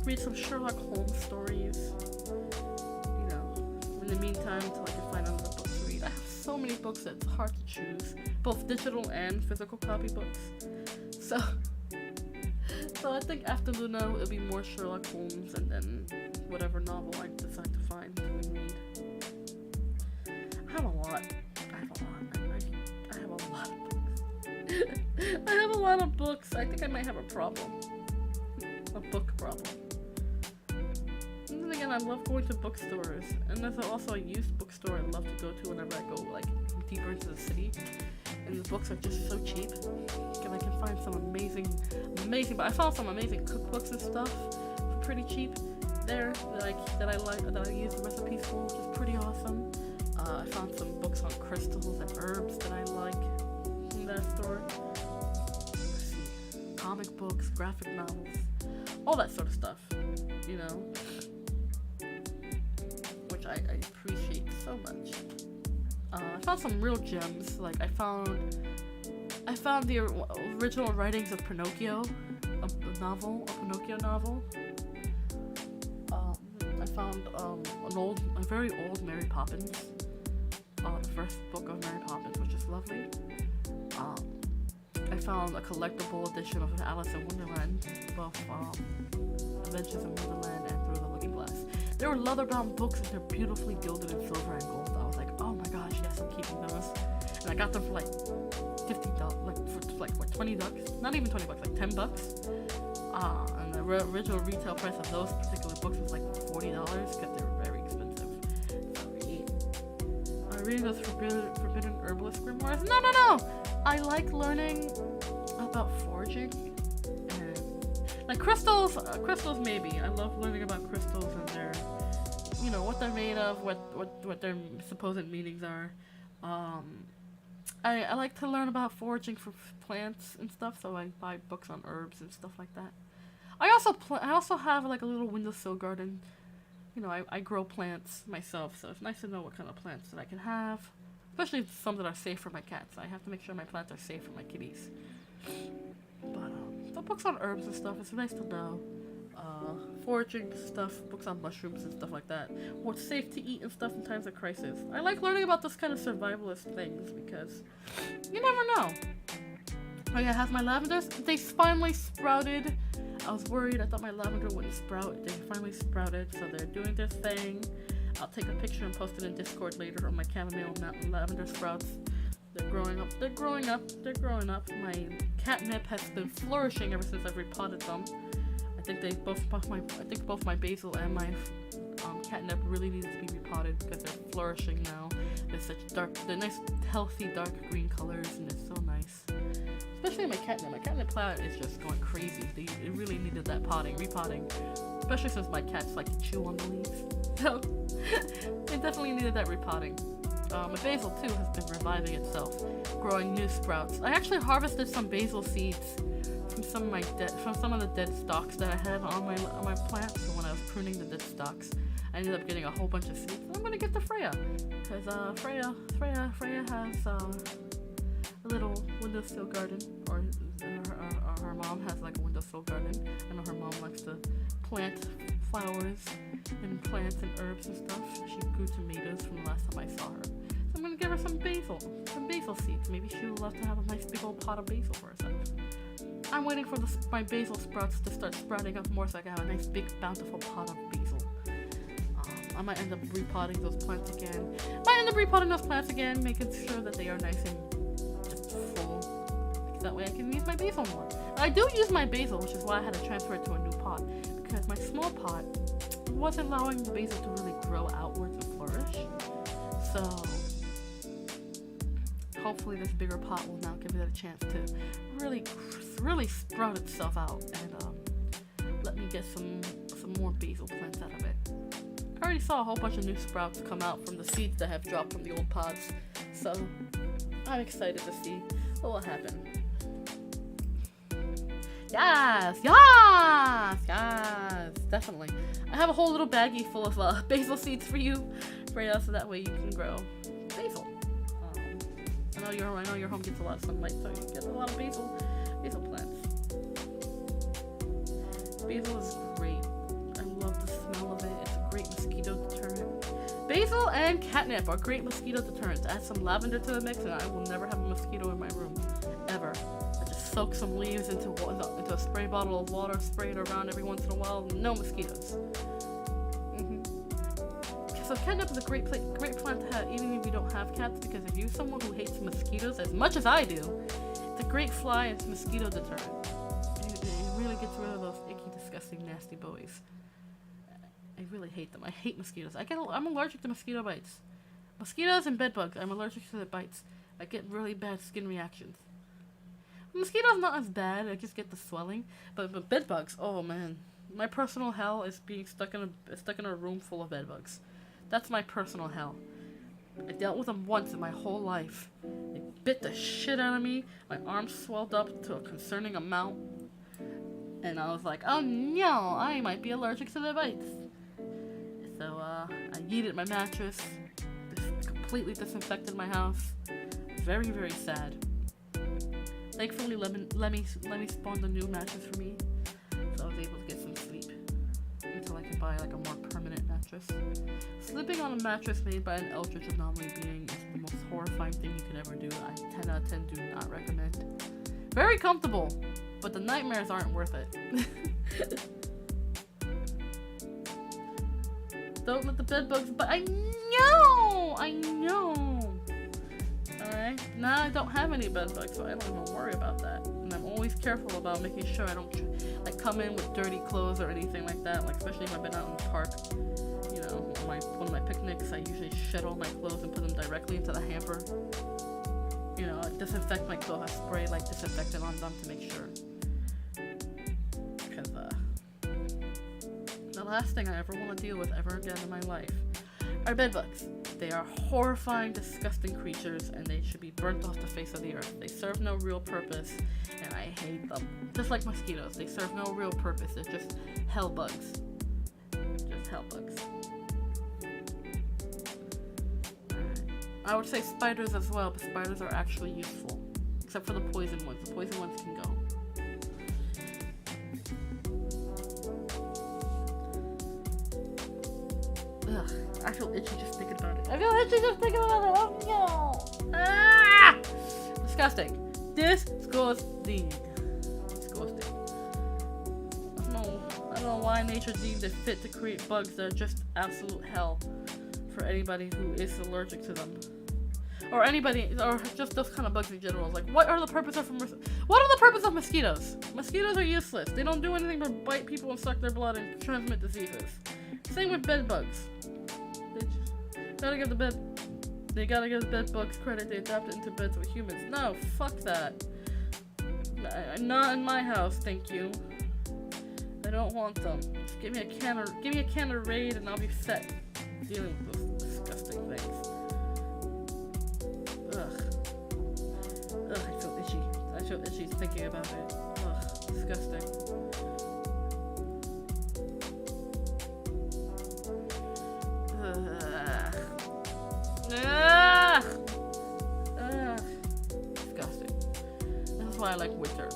Read some Sherlock Holmes stories. You know, in the meantime, until I can find another book to read. I have so many books that it's hard to choose, both digital and physical copy books. So I think after Luna, it'll be more Sherlock Holmes, and then whatever novel I decide to find and read. I have a lot. I have a lot of books. I have a lot of books. I think I might have a problem. A book problem. And then again, I love going to bookstores, and there's also a used bookstore I love to go to whenever I go like deeper into the city. And the books are just so cheap, and I can find some amazing, but I found some amazing cookbooks and stuff for pretty cheap there, that I use the recipes for, which is pretty awesome. I found some books on crystals and herbs that I like in that store. Let's see, comic books, graphic novels, all that sort of stuff, you know, which I appreciate so much. I found some real gems. Like I found the original writings of Pinocchio, a Pinocchio novel. I found a very old Mary Poppins, the first book of Mary Poppins, which is lovely. I found a collectible edition of Alice in Wonderland, both Adventures in Wonderland and Through the Looking Glass. They were leather-bound books, and they're beautifully gilded in silver and gold. I was like, oh my gosh, yes, I'm keeping those. And I got them for like $50, like what, $20? Not even $20, like $10. And the original retail price of those particular books was like $40 because they were very expensive. So reading those forbidden herbalist grimoires. No. I like learning about foraging and like crystals maybe. I love learning about crystals and their, you know, what they're made of, what their supposed meanings are. I like to learn about foraging for plants and stuff, so I buy books on herbs and stuff like that. I also have like a little windowsill garden. You know, I grow plants myself, so it's nice to know what kind of plants that I can have. Especially some that are safe for my cats. I have to make sure my plants are safe for my kitties. But the books on herbs and stuff, it's nice to know. Foraging stuff, books on mushrooms and stuff like that. What's safe to eat and stuff in times of crisis. I like learning about those kind of survivalist things because you never know. Oh yeah, I have my lavenders. They finally sprouted. I was worried. I thought my lavender wouldn't sprout. They finally sprouted, so they're doing their thing. I'll take a picture and post it in Discord later on my chamomile lavender sprouts. They're growing up. My catnip has been flourishing ever since I've repotted them. I think both my basil and my catnip really need to be repotted because they're flourishing now. They're nice, healthy, dark green colors, and they're so nice. Especially my catnip. My catnip plant is just going crazy. It really needed that repotting. Especially since my cats like to chew on the leaves. So, it definitely needed that repotting. My basil too has been reviving itself, growing new sprouts. I actually harvested some basil seeds from some of the dead stalks that I had on my plants. So when I was pruning the dead stalks, I ended up getting a whole bunch of seeds. I'm gonna give to Freya, because Freya has a little windowsill garden, or her mom has like a windowsill garden. I know her mom likes to plant flowers and plants and herbs and stuff. She grew tomatoes from the last time I saw her. So I'm gonna give her some basil seeds. Maybe she would love to have a nice big old pot of basil for herself. I'm waiting for my basil sprouts to start sprouting up more so I can have a nice big bountiful pot of basil. I might end up repotting those plants again. Making sure that they are nice and just full. Because that way I can use my basil more. I do use my basil, which is why I had to transfer it to a new pot. Because my small pot wasn't allowing the basil to really grow outwards and flourish. So hopefully this bigger pot will now give it a chance to really sprout itself out and let me get some more basil plants out of it. I already saw a whole bunch of new sprouts come out from the seeds that have dropped from the old pods. So, I'm excited to see what will happen. Yes! Yes! Yes! Definitely. I have a whole little baggie full of basil seeds for you, so that way you can grow basil. I know your home gets a lot of sunlight, so you get a lot of basil plants. Basil is great. I love the smell of it. It's a great mosquito deterrent. Basil and catnip are great mosquito deterrents. Add some lavender to the mix, and I will never have a mosquito in my room, ever. I just soak some leaves into a spray bottle of water, spray it around every once in a while. No mosquitoes. So catnip is a great plant to have, even if you don't have cats, because if you're someone who hates mosquitoes as much as I do, it's a great fly and mosquito deterrent. It really gets rid of those icky, disgusting, nasty boys. I really hate them. I hate mosquitoes. I'm allergic to mosquito bites. Mosquitoes and bed bugs. I'm allergic to the bites. I get really bad skin reactions. Mosquitoes not as bad. I just get the swelling. But bed bugs. Oh man, my personal hell is being stuck in a room full of bed bugs. That's my personal hell. I dealt with them once in my whole life. They bit the shit out of me. My arms swelled up to a concerning amount. And I was like, oh no, I might be allergic to the bites. So, I yeeted my mattress. Completely disinfected my house. Very, very sad. Thankfully, Lemmy spawned a new mattress for me. So I was able to get some sleep. Until I can buy like a more permanent mattress. Sleeping on a mattress made by an eldritch anomaly being is the most horrifying thing you could ever do. I 10 out of 10 do not recommend. Very comfortable, but the nightmares aren't worth it. Don't let the bed bugs, but I know. Alright, now I don't have any bed bugs, so I don't even worry about that. And I'm always careful about making sure I don't come in with dirty clothes or anything like that. Like especially if I've been out in the park, you know, one of my picnics, I usually shed all my clothes and put them directly into the hamper. You know, I disinfect my clothes. I spray like disinfectant on them to make sure. Because the last thing I ever want to deal with ever again in my life are bedbugs. They are horrifying, disgusting creatures, and they should be burnt off the face of the earth. They serve no real purpose, and I hate them. Just like mosquitoes, they serve no real purpose. They're just hell bugs. Just hell bugs. I would say spiders as well, but spiders are actually useful. Except for the poison ones. The poison ones can go. Ugh, I feel itchy just thinking about it. Oh no! Ah! Disgusting. Disgusting. I don't know why nature deemed it fit to create bugs that are just absolute hell for anybody who is allergic to them. Or anybody, or just those kind of bugs in general. Like, what are the purpose of mosquitoes? Mosquitoes are useless. They don't do anything but bite people and suck their blood and transmit diseases. Same with bed bugs. They gotta give the bed bugs credit. They adapted into beds with humans. No, fuck that. Not in my house, thank you. I don't want them. Just give me a can of Raid and I'll be set dealing with those disgusting things. Ugh, I feel itchy. I feel itchy thinking about it. Ugh, disgusting. Disgusting. This is why I like winter.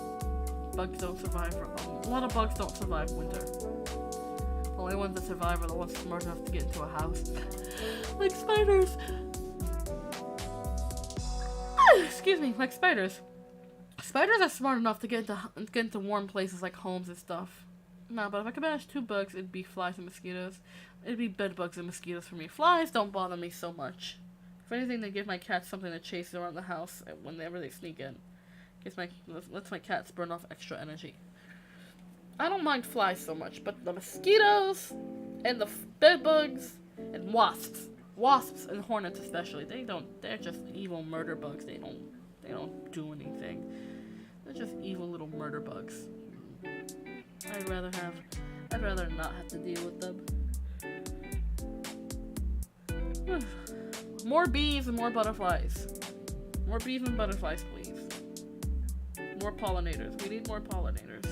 Bugs don't survive a lot of bugs don't survive winter. The only ones that survive are the ones smart enough to get into a house. Like spiders. Excuse me, like spiders. Spiders are smart enough to get into warm places like homes and stuff. No, but if I could manage two bugs, it'd be flies and mosquitoes. It'd be bed bugs and mosquitoes for me. Flies don't bother me so much. If anything, they give my cats something to chase around the house whenever they sneak in. Lets my cats burn off extra energy. I don't mind flies so much, but the mosquitoes and the bed bugs and wasps and hornets especially, they're just evil murder bugs. They don't do anything. They're just evil little murder bugs. I'd rather not have to deal with them. More bees and more butterflies. More bees and butterflies, please. More pollinators. We need more pollinators.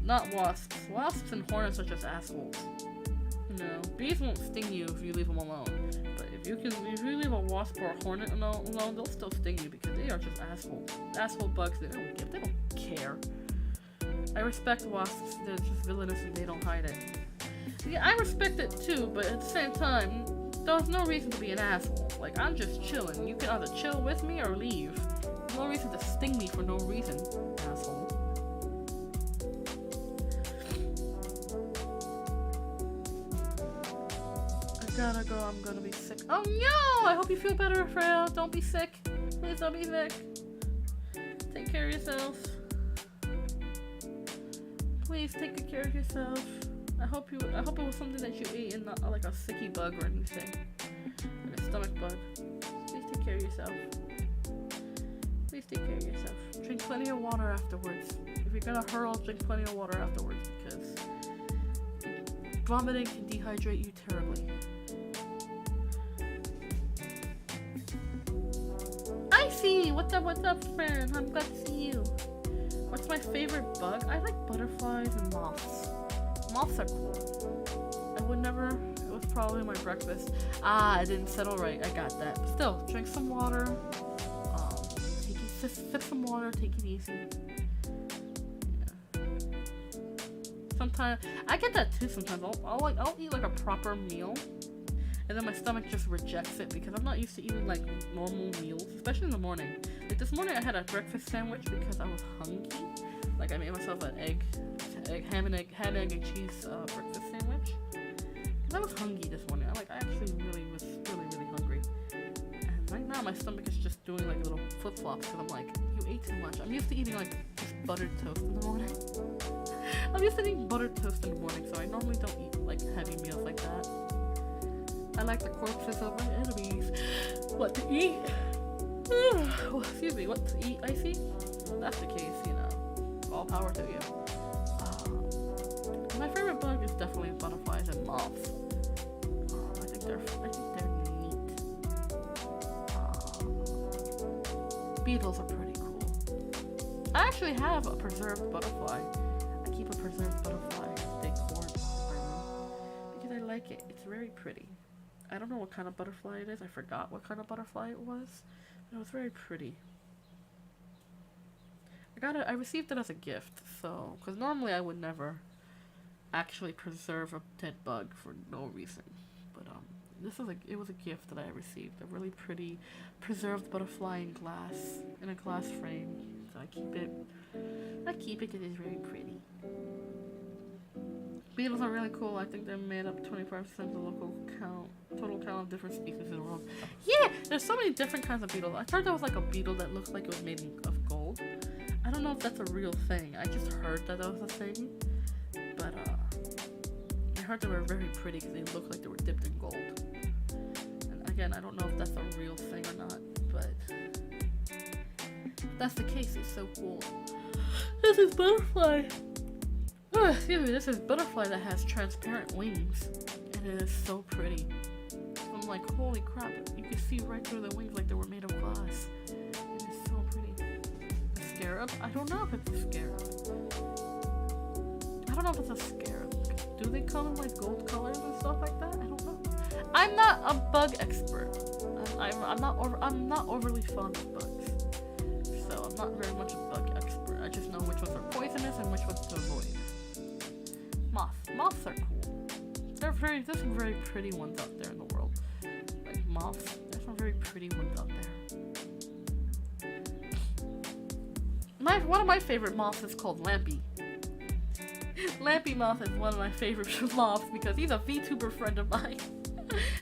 Not wasps. Wasps and hornets are just assholes. No, bees won't sting you if you leave them alone. But if you leave a wasp or a hornet alone, they'll still sting you because they are just assholes. Asshole bugs. They don't care. I respect wasps. They're just villainous and they don't hide it. Yeah, I respect it too, but at the same time, there's no reason to be an asshole. Like, I'm just chilling. You can either chill with me or leave. There's no reason to sting me for no reason, asshole. I gotta go. I'm gonna be sick. Oh no! I hope you feel better, Freya. Don't be sick. Please don't be sick. Take care of yourself. Please take good care of yourself. I hope it was something that you ate and not like a sicky bug or anything. Like a stomach bug. Please take care of yourself. Please take care of yourself. Drink plenty of water afterwards. If you're gonna hurl, drink plenty of water afterwards because vomiting can dehydrate you terribly. I see! What's up, friend? I'm glad to see you. What's my favorite bug? I like butterflies and moths. Moths are cool. I would never. It was probably my breakfast. I didn't settle right. I got that. But still, drink some water. Sip some water. Take it easy. Yeah. Sometimes I get that too. Sometimes I'll eat like a proper meal, and then my stomach just rejects it because I'm not used to eating like normal meals, especially in the morning. Like this morning, I had a breakfast sandwich because I was hungry. Like I made myself an ham and egg and cheese breakfast sandwich. Cause I was hungry this morning. I actually was really hungry. And right now my stomach is just doing like little flip flops because I'm like, you ate too much. I'm used to eating like just buttered toast in the morning. I'm used to eating buttered toast in the morning, so I normally don't eat like heavy meals like that. I like the corpses of my enemies. What to eat? Oh, excuse me. What to eat? I see. Well, that's the case, you know. All power to you. My favorite bug is definitely butterflies and moths. I think they're neat. Beetles are pretty cool. I actually have a preserved butterfly. I keep a preserved butterfly decor in my room because I like it. It's very pretty. I don't know what kind of butterfly it is. I forgot what kind of butterfly it was, but it was very pretty. I received it as a gift, so because normally I would never actually preserve a dead bug for no reason, but it was a gift that I received, a really pretty preserved butterfly in a glass frame, so I keep it because it's very pretty. Beetles are really cool. I think they made up 25% of the total count of different species in the world. Yeah, there's so many different kinds of beetles. I heard there was like a beetle that looks like it was made of gold. I don't know if that's a real thing. I just heard that was a thing, but I heard they were very pretty because they looked like they were dipped in gold. And again, I don't know if that's a real thing or not, but if that's the case, it's so cool. This is butterfly. Oh, excuse me, this is butterfly that has transparent wings, and it is so pretty. I'm like, holy crap, you can see right through the wings like they were made of glass. It is so pretty. A scarab? I don't know if it's a scarab. I don't know if it's a scarab. Do they come in like gold colors and stuff like that? I don't know. I'm not a bug expert. I'm not overly fond of bugs, so I'm not very much a bug expert. I just know which ones are poisonous and which ones to avoid. Moths are cool. There's some very pretty ones out there in the world. Like moths. There's some very pretty ones out there. One of my favorite moths is called Lampy. Lampy moth is one of my favorite moths because he's a VTuber friend of mine.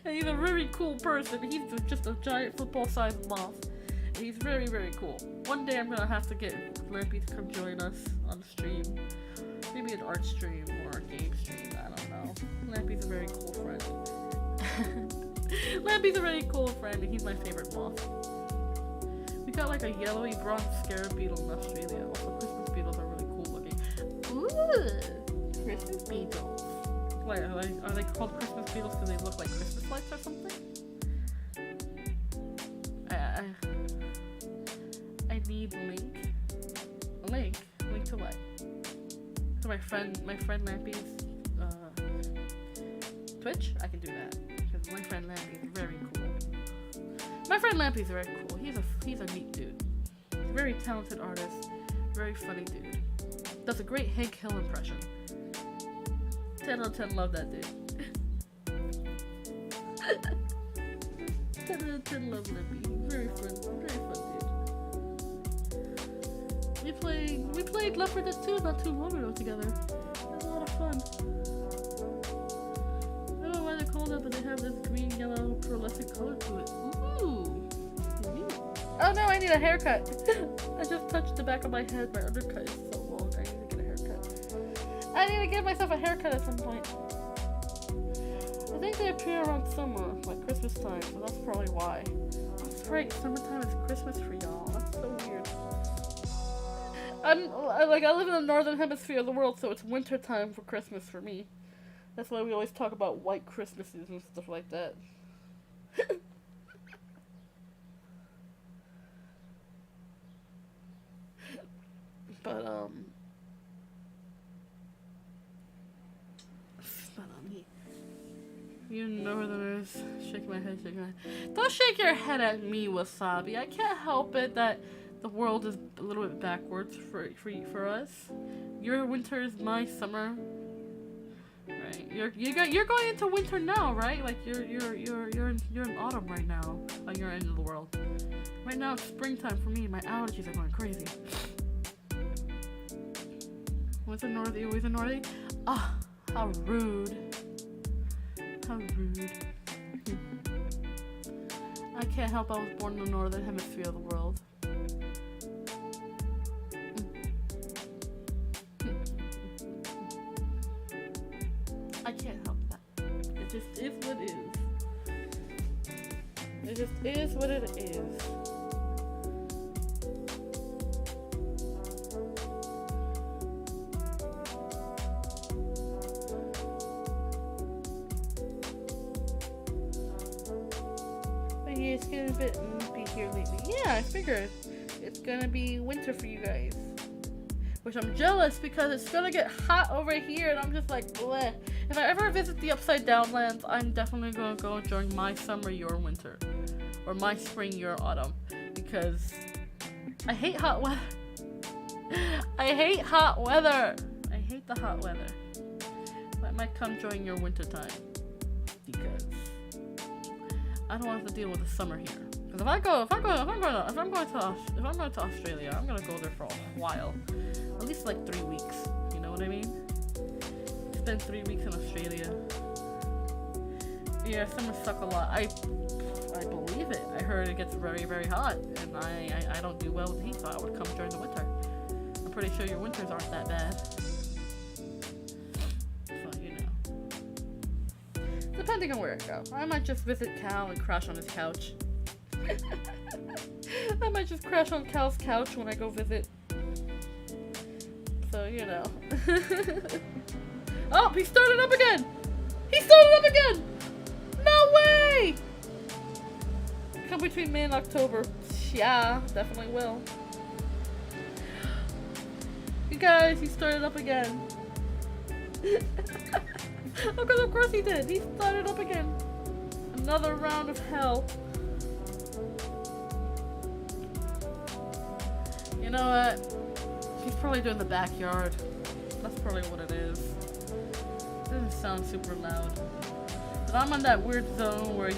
And he's a very cool person. He's just a giant football-sized moth. And he's very, very cool. One day I'm gonna have to get Lampy to come join us on the stream. Maybe an art stream or a game stream, I don't know. Lampy's a very cool friend. Lampy's a very cool friend and he's my favorite moth. We got like a yellowy bronze scarab beetle in Australia. Also, Christmas beetles are really cool looking. Ooh, Christmas beetles. Like, are they called Christmas beetles because they look like Christmas lights or something? I need link. Link to what? To my friend Lampy's Twitch. I can do that because my friend Lampy is very cool. My friend Lampy is very cool. He's a neat dude. He's a very talented artist. Very funny dude. Does a great Hank Hill impression. 10 out of 10, love that dude. 10 out of 10, love Lampy. Very fun dude. We played Left 4 Dead 2 not too long ago together. It was a lot of fun. I don't know why they're called that, but they have this green, yellow, pearlescent color to it. Ooh! Oh no, I need a haircut! I just touched the back of my head. My undercut is so long. I need to get a haircut. I need to give myself a haircut at some point. I think they appear around summer, like Christmas time, so that's probably why. That's right, summertime is Christmas for y'all. That's so weird. I live in the northern hemisphere of the world, so it's winter time for Christmas for me. That's why we always talk about white Christmases and stuff like that. But you northerners, shake my head, shake my head. Don't shake your head at me, Wasabi. I can't help it that the world is a little bit backwards for us. Your winter is my summer, right? You're going into winter now, right? Like you're in autumn right now on your end of the world. Right now it's springtime for me. My allergies are going crazy. What's a northy? Always a northy? Ah, how rude. How rude. I can't help I was born in the northern hemisphere of the world. I can't help that. It just is what it is. It just is what it is. It's getting a bit loopy here lately. Yeah, I figured it's gonna be winter for you guys. Which I'm jealous because it's gonna get hot over here and I'm just like, bleh. If I ever visit the Upside Down lands, I'm definitely gonna go during my summer, your winter. Or my spring, your autumn. Because I hate hot weather. I hate hot weather. I hate the hot weather. I might come during your winter time. Because I don't want to deal with the summer here. Because if I'm going to Australia, I'm gonna go there for a while, at least like 3 weeks. You know what I mean? Spend 3 weeks in Australia. Yeah, summers suck a lot. I believe it. I heard it gets very, very hot, and I don't do well with heat, so I would come during the winter. I'm pretty sure your winters aren't that bad. Depending on where I go. I might just visit Cal and crash on his couch. I might just crash on Cal's couch when I go visit. So, you know. Oh, he started up again! He started up again! No way! Come between May and October. Yeah, definitely will. You guys, he started up again. Because of course he did. He started up again. Another round of hell. You know what? He's probably doing the backyard. That's probably what it is. It doesn't sound super loud. But I'm in that weird zone where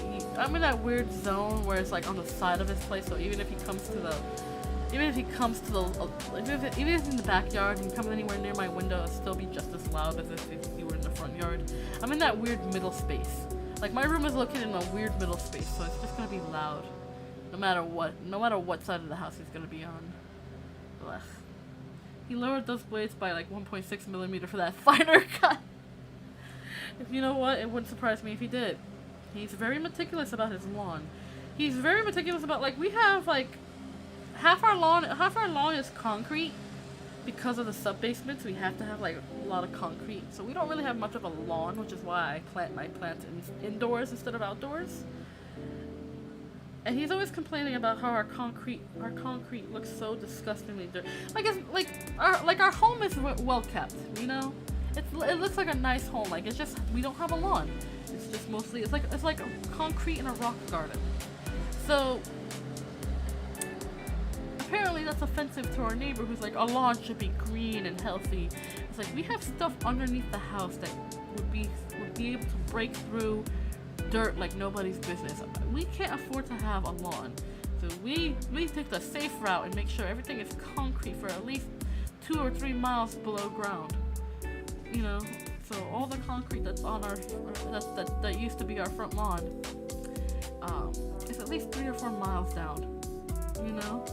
it's like on the side of his place. So even if he comes to the even if in the backyard and he comes anywhere near my window, it'll still be just as loud as if he were in the front yard. I'm in that weird middle space. Like my room is located in a weird middle space, so it's just gonna be loud. No matter what side of the house he's gonna be on. Ugh. He lowered those blades by like 1.6 millimeter for that finer cut. If you know what, it wouldn't surprise me if he did. He's very meticulous about his lawn. He's very meticulous about, like, we have like half our lawn is concrete because of the sub-basements, we have to have like a lot of concrete. So we don't really have much of a lawn, which is why I plant my plants indoors instead of outdoors. And he's always complaining about how our concrete looks so disgustingly dirty. Our home is well kept, you know. It looks like a nice home. Like, it's just, we don't have a lawn. It's just mostly, it's like a concrete in a rock garden. So apparently that's offensive to our neighbor, who's like, our lawn should be green and healthy. It's like, we have stuff underneath the house that would be able to break through dirt like nobody's business. We can't afford to have a lawn. So we take the safe route and make sure everything is concrete for at least 2 or 3 miles below ground. You know, so all the concrete that's on that used to be our front lawn, is at least 3 or 4 miles down. You know,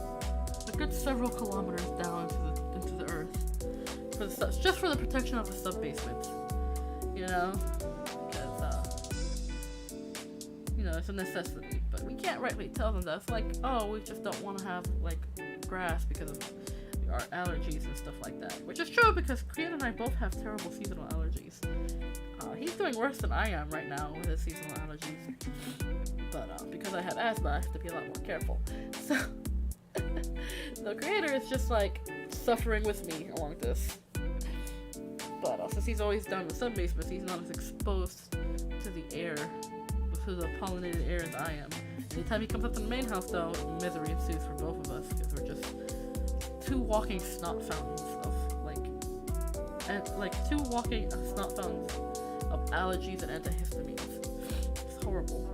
a good several kilometers down into the earth, just for the protection of the sub-basement. You know, because you know, it's a necessity. But we can't rightly tell them that. It's like, oh, we just don't want to have like grass because of our allergies and stuff like that, which is true because Kind and I both have terrible seasonal allergies. He's doing worse than I am right now with his seasonal allergies, but because I had asthma, I have to be a lot more careful. So the creator is just like suffering with me along this, but since he's always down in the sub-basement, he's not as exposed to the air, to the pollinated air as I am. Anytime he comes up to the main house, though, misery ensues for both of us because we're just 2 walking snot fountains of two walking snot fountains of allergies and antihistamines. It's horrible.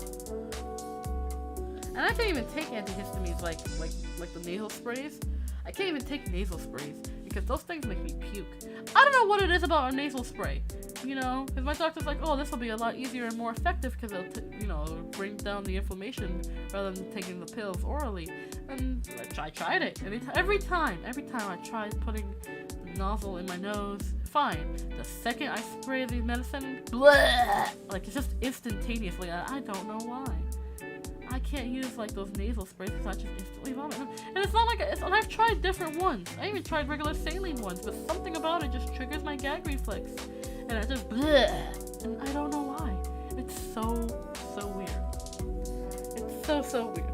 And I can't even take antihistamines like the nasal sprays. I can't even take nasal sprays because those things make me puke. I don't know what it is about a nasal spray, you know, because my doctor's like, oh, this will be a lot easier and more effective because it'll bring down the inflammation rather than taking the pills orally. And I tried it, and every time I tried putting the nozzle in my nose, fine. The second I spray the medicine, bleh, like it's just instantaneously. I don't know why. I can't use like those nasal sprays because I just instantly vomit. And it's not like and I've tried different ones. I even tried regular saline ones, but something about it just triggers my gag reflex, and I just bleh, and I don't know why. It's so weird. It's so weird.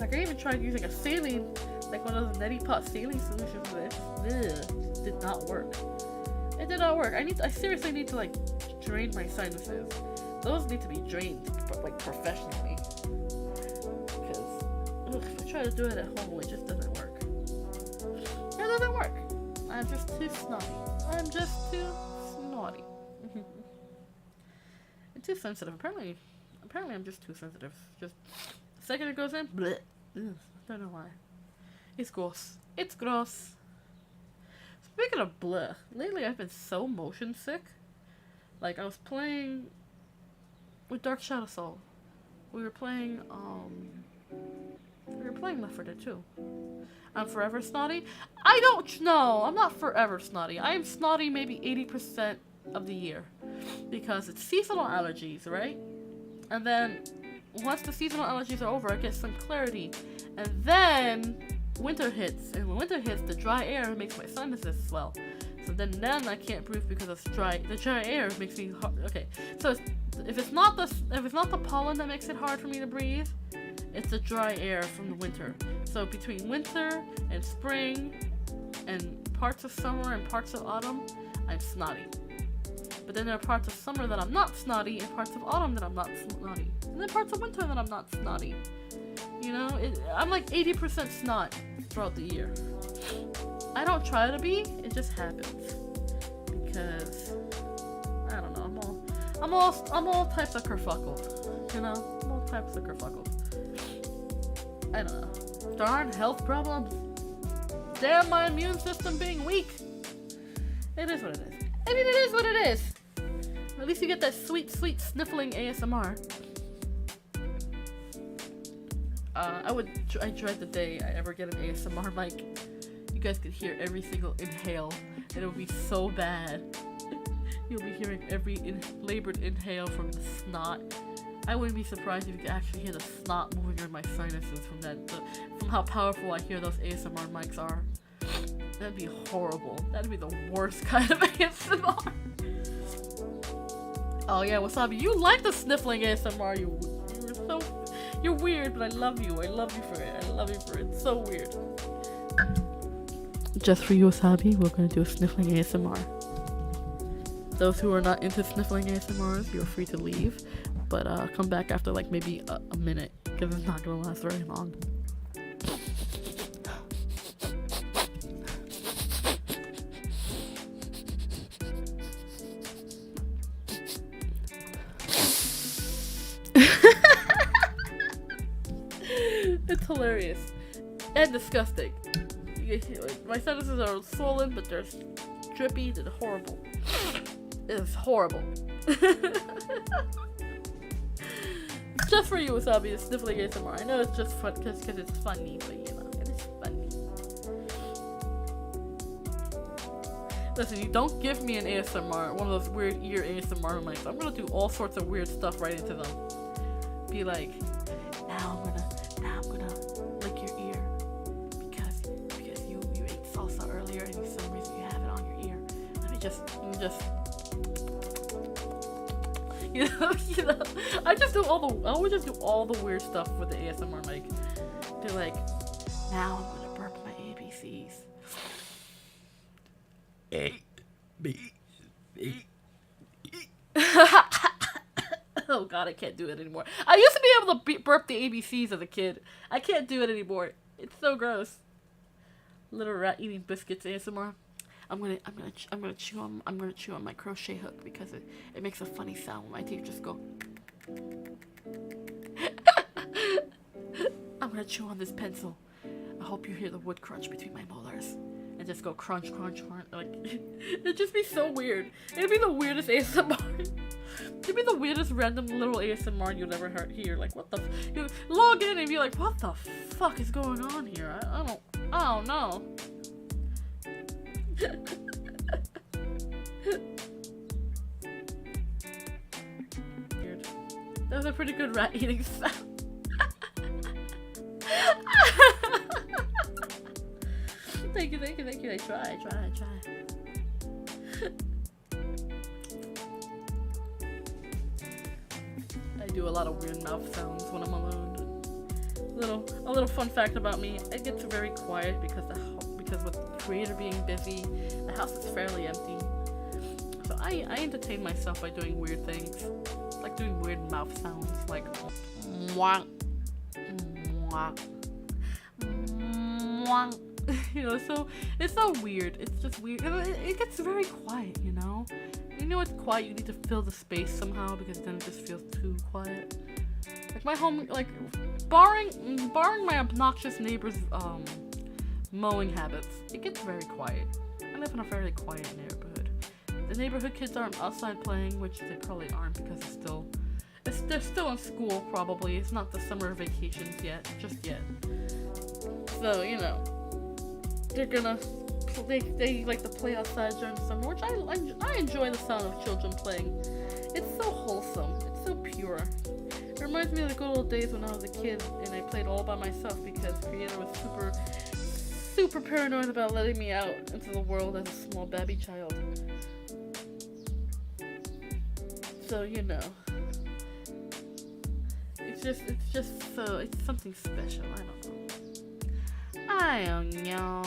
Like, I even tried using a saline, like one of those neti pot saline solutions, but it did not work. It did not work. I seriously need to like drain my sinuses. Those need to be drained, but like professionally. Because if I try to do it at home, it just doesn't work. It doesn't work. I'm just too snotty. And too sensitive. Apparently I'm just too sensitive. Just the second it goes in, bleh. Ugh, don't know why. It's gross. It's gross. Speaking of bleh, lately I've been so motion sick. Like, I was playing with Dark Shadow Soul. We were playing Left 4 Dead 2. I'm forever snotty. I don't know. I'm not forever snotty. I am snotty maybe 80% of the year because it's seasonal allergies, right? And then once the seasonal allergies are over, I get some clarity, and then winter hits, and when winter hits, the dry air makes my sinuses swell. So then I can't breathe because the dry air makes me hard. Okay, so if it's not the pollen that makes it hard for me to breathe, it's the dry air from the winter. So between winter and spring and parts of summer and parts of autumn, I'm snotty. But then there are parts of summer that I'm not snotty, and parts of autumn that I'm not snotty, and then parts of winter that I'm not snotty. You know, I'm like 80% snot throughout the year. I don't try to be, it just happens. Because I don't know, I'm all types of kerfuckled. You know? I'm all types of kerfuckled. I don't know. Darn health problems. Damn my immune system being weak. It is what it is. I mean, it is what it is. At least you get that sweet, sweet sniffling ASMR. I dread the day I ever get an ASMR mic. You guys could hear every single inhale, and it would be so bad. You'll be hearing every labored inhale from the snot. I wouldn't be surprised if you could actually hear the snot moving in my sinuses from how powerful I hear those ASMR mics are. That'd be horrible. That'd be the worst kind of ASMR. Oh yeah, Wasabi, you like the sniffling ASMR. You're weird, but I love you. I love you for it. I love you for it. It's so weird. Just for you, Wasabi, we're gonna do a sniffling ASMR. Those who are not into sniffling ASMRs, you're free to leave, but come back after like maybe a minute, because it's not gonna last very long. It's hilarious and disgusting. My sentences are swollen, but they're drippy. They're horrible. It's horrible. Just for you, Wasabi, it's sniffling ASMR. I know it's just fun because it's funny, but you know, it is funny. Listen, you don't give me an ASMR, one of those weird ear ASMR mics. I'm gonna do all sorts of weird stuff right into them. Be like, now I'm gonna lick your ear because you ate salsa earlier and for some reason you have it on your ear. Let me just you know, I always just do all the weird stuff with the ASMR mic. Be like, now I'm gonna burp my ABCs. A, B, C, E. Oh god, I can't do it anymore. I used to be able to burp the ABCs as a kid. I can't do it anymore. It's so gross. Little rat eating biscuits ASMR. I'm gonna chew on my crochet hook because it makes a funny sound when my teeth just go. I'm gonna chew on this pencil. I hope you hear the wood crunch between my molars. And just go crunch, crunch, crunch. Like, it'd just be so weird. It'd be the weirdest ASMR. It'd be the weirdest random little ASMR you'd ever hear. Like, what the you log in and be like, what the fuck is going on here? I don't know. Weird. That was a pretty good rat eating sound. Thank you. I try. I do a lot of weird mouth sounds when I'm alone. A little fun fact about me: it gets very quiet because with the creator being busy, the house is fairly empty. So I entertain myself by doing weird things, like doing weird mouth sounds, like mwah, mwah, mwah. You know, so it's not weird. It's just weird. It gets very quiet, you know. You know it's quiet. You need to fill the space somehow because then it just feels too quiet. Like my home, like barring my obnoxious neighbors' mowing habits, it gets very quiet. I live in a fairly quiet neighborhood. The neighborhood kids aren't outside playing, which they probably aren't because they're still in school. Probably it's not the summer vacations just yet. So you know. They like to play outside during the summer, which I enjoy the sound of children playing. It's so wholesome. It's so pure. It reminds me of the good old days when I was a kid and I played all by myself because Creator was super paranoid about letting me out into the world as a small baby child. So you know, it's something special. I don't know.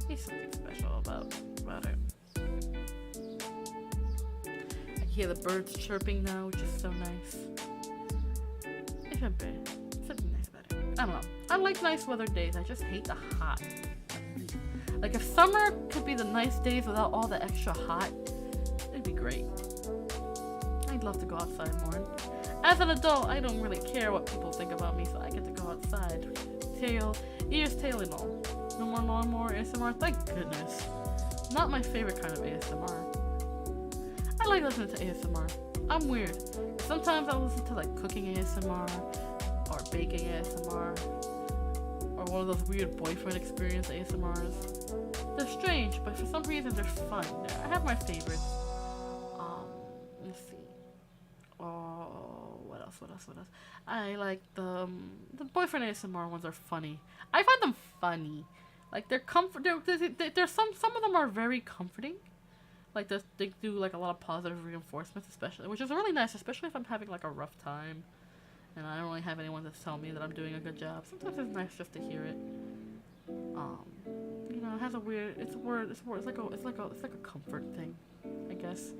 There's something special about it. I hear the birds chirping now, which is so nice. It's something nice about it. I don't know. I like nice weather days. I just hate the hot. Like if summer could be the nice days without all the extra hot, it'd be great. I'd love to go outside more. As an adult, I don't really care what people think about me, so I get to go outside. Ears, tail, and all. No more lawnmower ASMR, thank goodness. Not my favorite kind of ASMR. I like listening to ASMR. I'm weird. Sometimes I'll listen to like cooking ASMR, or baking ASMR, or one of those weird boyfriend experience ASMRs. They're strange, but for some reason they're fun. I have my favorites. Let's see. Oh, what else? else? What else? I like the boyfriend ASMR ones are funny. I find them funny. Like they're There's some of them are very comforting. Like they do like a lot of positive reinforcements, especially, which is really nice, especially if I'm having like a rough time, and I don't really have anyone to tell me that I'm doing a good job. Sometimes it's nice just to hear it. You know, it has a weird. It's like a comfort thing, I guess.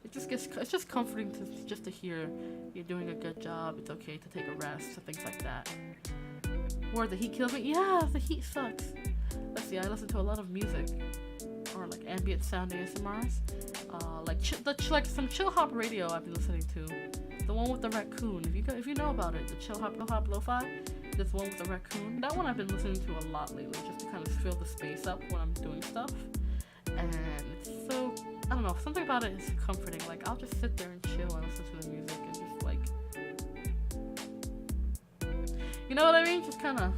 It's just comforting to hear you're doing a good job. It's okay to take a rest, things like that. Or the heat kills me. Yeah, the heat sucks. Let's see. I listen to a lot of music, or like ambient sound ASMRs. Like some chill hop radio I've been listening to. The one with the raccoon. If you know about it, the chill hop lo-fi. This one with the raccoon. That one I've been listening to a lot lately, just to kind of fill the space up when I'm doing stuff. And it's so, I don't know, something about it is comforting. Like I'll just sit there and chill and listen to the music and just like, you know what I mean? Just kind of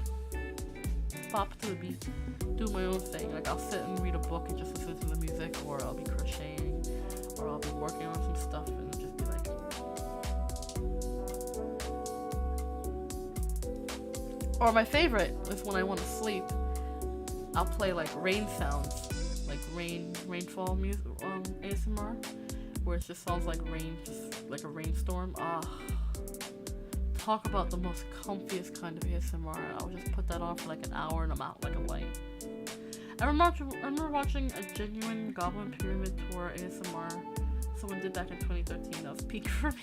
bop to the beat, do my own thing. Like I'll sit and read a book and just listen to the music, or I'll be crocheting, or I'll be working on some stuff and just be like. Or my favorite is when I want to sleep, I'll play like rain sounds, like rainfall music, ASMR, where it just sounds like rain, just like a rainstorm. Talk about the most comfiest kind of ASMR. I'll just put that on for like an hour and I'm out like a light. I remember watching a genuine Goblin Pyramid Tour ASMR someone did back in 2013. That was peak for me.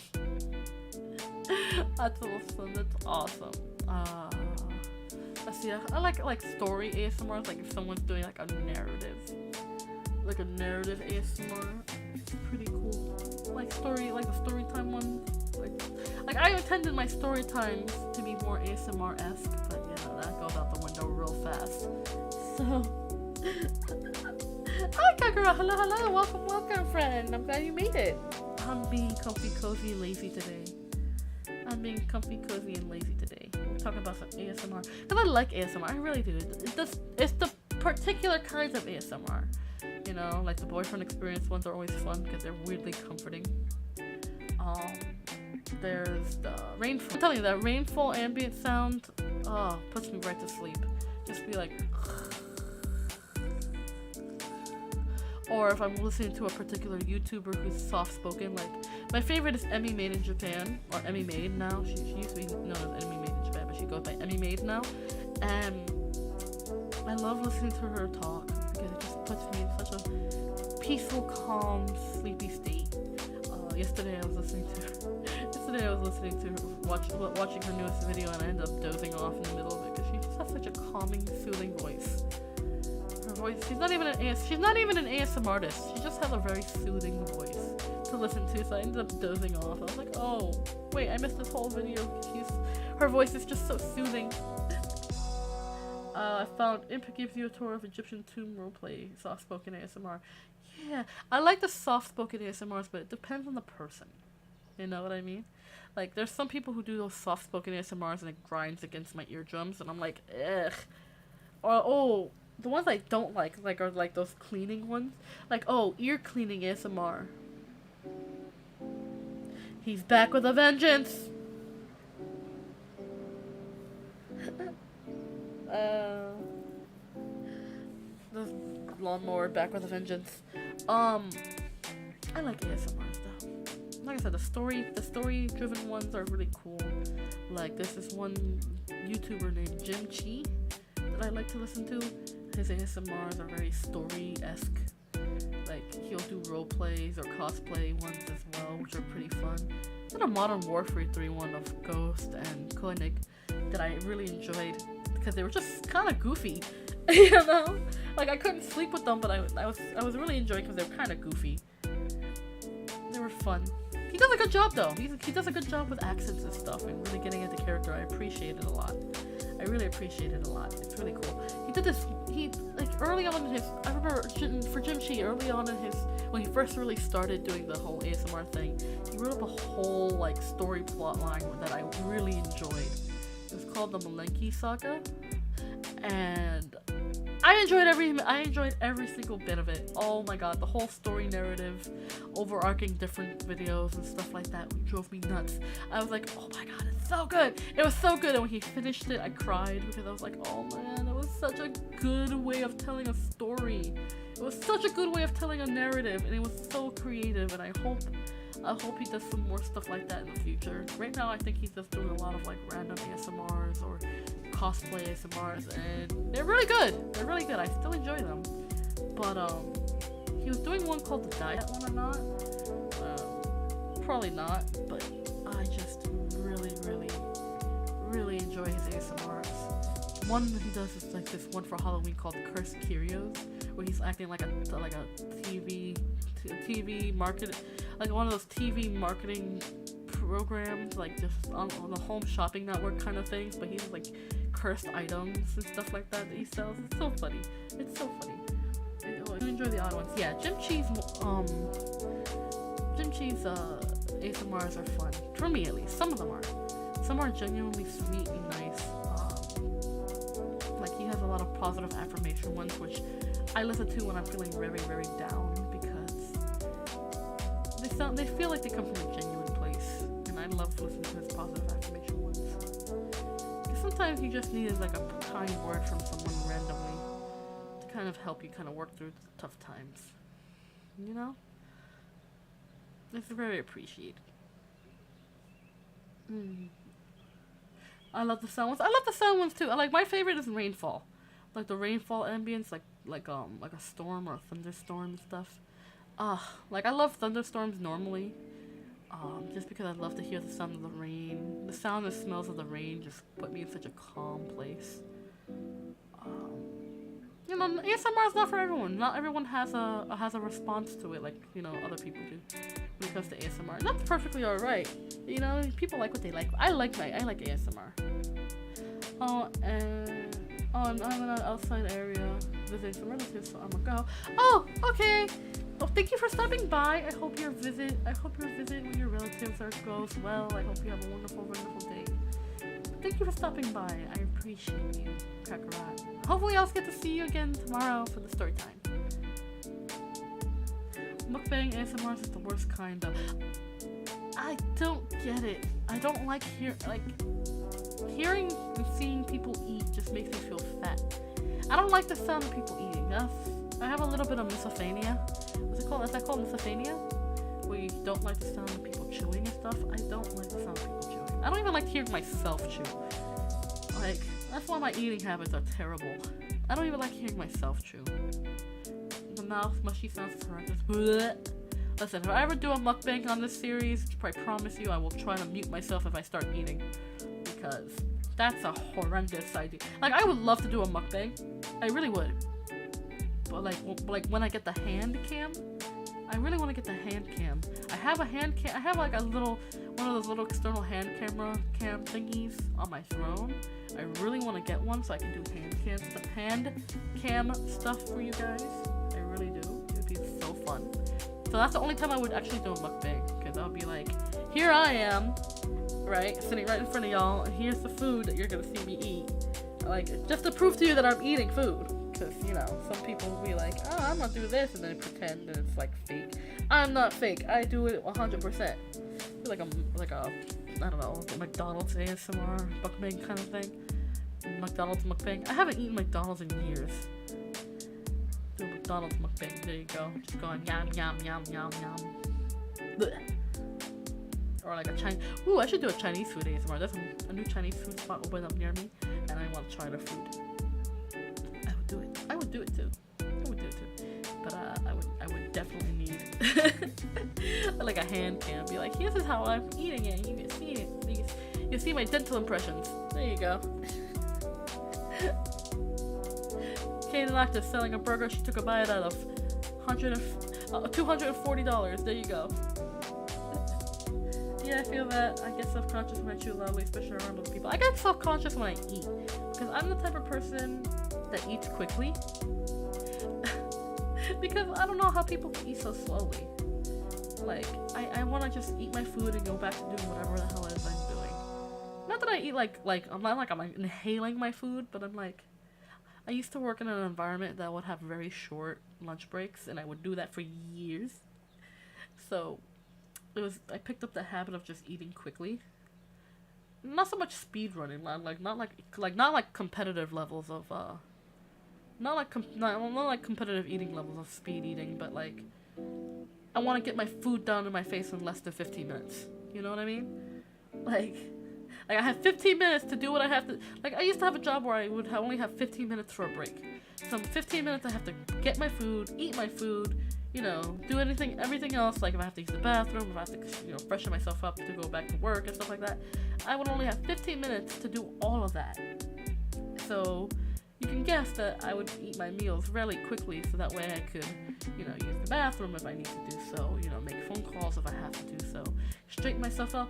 That's awesome. That's awesome. Let's see. I like story ASMRs. Like if someone's doing like a narrative ASMR, it's pretty cool. Like the story time ones. Like I intended my story times to be more ASMR-esque, but you know that goes out the window real fast. So, hi Kakura, hello, welcome, friend. I'm glad you made it. I'm being comfy, cozy, and lazy today. We're talking about some ASMR because I like ASMR. I really do. It's the particular kinds of ASMR. You know, like the boyfriend experience ones are always fun because they're weirdly comforting. There's the rainfall. I'm telling you, that rainfall ambient sound, puts me right to sleep. Just be like, or if I'm listening to a particular YouTuber who's soft-spoken, like my favorite is Emmy Made in Japan, or Emmy Made now. She used to be known as Emmy Made in Japan, but she goes by Emmy Made now. And I love listening to her talk because it just puts me in such a peaceful, calm, sleepy state. Yesterday I was listening to her, watching her newest video, and I ended up dozing off in the middle of it because she just has such a calming, soothing voice. Her voice, she's not even an ASMR artist. She just has a very soothing voice to listen to, so I ended up dozing off. I was like, oh, wait, I missed this whole video because her voice is just so soothing. I found Imp gives you a tour of Egyptian tomb roleplay, soft-spoken ASMR. Yeah, I like the soft-spoken ASMRs, but it depends on the person. You know what I mean? Like, there's some people who do those soft-spoken ASMRs and it grinds against my eardrums, and I'm like, ugh. Or, the ones I don't like are like those cleaning ones. Like, ear cleaning ASMR. He's back with a vengeance! The lawnmower back with a vengeance. I like ASMRs though. Like I said, the story-driven ones are really cool. Like this is one YouTuber named Jim Chi that I like to listen to. His ASMRs are very story-esque. Like he'll do role plays or cosplay ones as well, which are pretty fun. There's a Modern Warfare 3 one of Ghost and Koenig that I really enjoyed because they were just kind of goofy. You know, like I couldn't sleep with them, but I was really enjoying because they were kind of goofy. They were fun. He does a good job though. He does a good job with accents and stuff and really getting into character. I appreciate it a lot. I really appreciate it a lot. It's really cool. He did this. Like early on in his. I remember for Jim Chi early on in his when he first really started doing the whole ASMR thing. He wrote up a whole like story plot line that I really enjoyed. It was called the Malenki Saga, and I enjoyed every single bit of it. Oh my god, the whole story narrative, overarching different videos and stuff like that drove me nuts. I was like, oh my god, it's so good. It was so good, and when he finished it, I cried because I was like, oh man, it was such a good way of telling a story. It was such a good way of telling a narrative, and it was so creative, and I hope he does some more stuff like that in the future. Right now, I think he's just doing a lot of like random ASMRs or cosplay ASMRs, and they're really good. They're really good. I still enjoy them. But he was doing one called The Diet one or not? Probably not. But I just really, really, really enjoy his ASMRs. One that he does is like this one for Halloween called Cursed Curios, where he's acting like a TV market, like one of those TV marketing programs, like just on the Home Shopping Network kind of things, but he's like cursed items and stuff like that he sells. It's so funny. It's so funny. I do enjoy the odd ones. Yeah, Jim Cheese ASMRs are fun. For me at least. Some of them are. Some are genuinely sweet and nice. Like he has a lot of positive affirmation ones, which I listen to when I'm feeling very, very down, because they feel like they come from a genuine place, and I love listening to his positive affirmation ones. Because sometimes you just need like a kind word from someone randomly to kind of help you kind of work through tough times. You know? It's very appreciated. I love the sound ones. I love the sound ones too. Like my favorite is rainfall, like the rainfall ambience, like a storm or a thunderstorm and stuff. Like I love thunderstorms normally, just because I love to hear the sound of the rain. The sound and smells of the rain just put me in such a calm place. You know, ASMR is not for everyone. Not everyone has a response to it like, you know, other people do when it comes to ASMR. And that's perfectly alright. You know, people like what they like. I like ASMR. And I'm in an outside area visiting some relatives, so I'm gonna go. Oh, okay. Well, thank you for stopping by. I hope your visit with your relatives goes well. I hope you have a wonderful, wonderful day. Thank you for stopping by. I appreciate you, Kakarot. Hopefully I'll get to see you again tomorrow for the story time. Mukbang ASMR is the worst kind though. I don't get it. I don't like hearing and seeing people eat just makes me feel fat. I don't like the sound of people eating. I have a little bit of misophonia. What's it called? Is that called misophonia? Where you don't like the sound of people chewing and stuff. I don't like the sound of people chewing. I don't even like hearing myself chew. Like, that's why my eating habits are terrible. I don't even like hearing myself chew. The mouth mushy sounds is horrendous. Listen, if I ever do a mukbang on this series, I promise you I will try to mute myself if I start eating. Because that's a horrendous idea. Like, I would love to do a mukbang. I really would. But like when I get the hand cam, I really want to get the hand cam. I have a hand cam. I have like one of those little external hand cam thingies on my throne. I really want to get one so I can do hand cam stuff for you guys. I really do. It'd be so fun. So that's the only time I would actually do a mukbang, because I'll be like, here I am, right, sitting right in front of y'all, and here's the food that you're gonna see me eat. Like, just to prove to you that I'm eating food. Because, you know, some people will be like, oh, I'm gonna do this, and then pretend that it's like fake. I'm not fake. I do it 100%. Like a I don't know, McDonald's ASMR mukbang kind of thing. McDonald's mukbang. I haven't eaten McDonald's in years. Do a McDonald's mukbang. There you go. Just going yum yum yum yum yum. Blech. Or like a Chinese. Ooh, I should do a Chinese food ASMR. There's a new Chinese food spot opened up near me, and I want to try the food. I would do it too. But I would definitely need like a hand cam. Be like, this is how I'm eating it. You can see it. You can see my dental impressions. There you go. Kate and Actor selling a burger she took a bite out of. $240. There you go. Yeah, I feel that. I get self-conscious when I chew loudly, especially around other people. I get self-conscious when I eat, because I'm the type of person that eats quickly. Because I don't know how people can eat so slowly. Like, I want to just eat my food and go back to doing whatever the hell it is I'm doing. Not that I eat like I'm not like I'm inhaling my food, but I'm like, I used to work in an environment that would have very short lunch breaks, and I would do that for years. So I picked up the habit of just eating quickly. Not so much speed running, not like competitive levels of not like competitive eating levels of speed eating, but like I want to get my food down in my face in less than 15 minutes. You know what I mean? Like I have 15 minutes to do what I have to. Like I used to have a job where I would only have 15 minutes for a break. So in 15 minutes I have to get my food, eat my food, do everything else. Like if I have to use the bathroom, if I have to, freshen myself up to go back to work and stuff like that. I would only have 15 minutes to do all of that. So you can guess that I would eat my meals really quickly, so that way I could, use the bathroom if I need to do so, make phone calls if I have to do so, straighten myself up,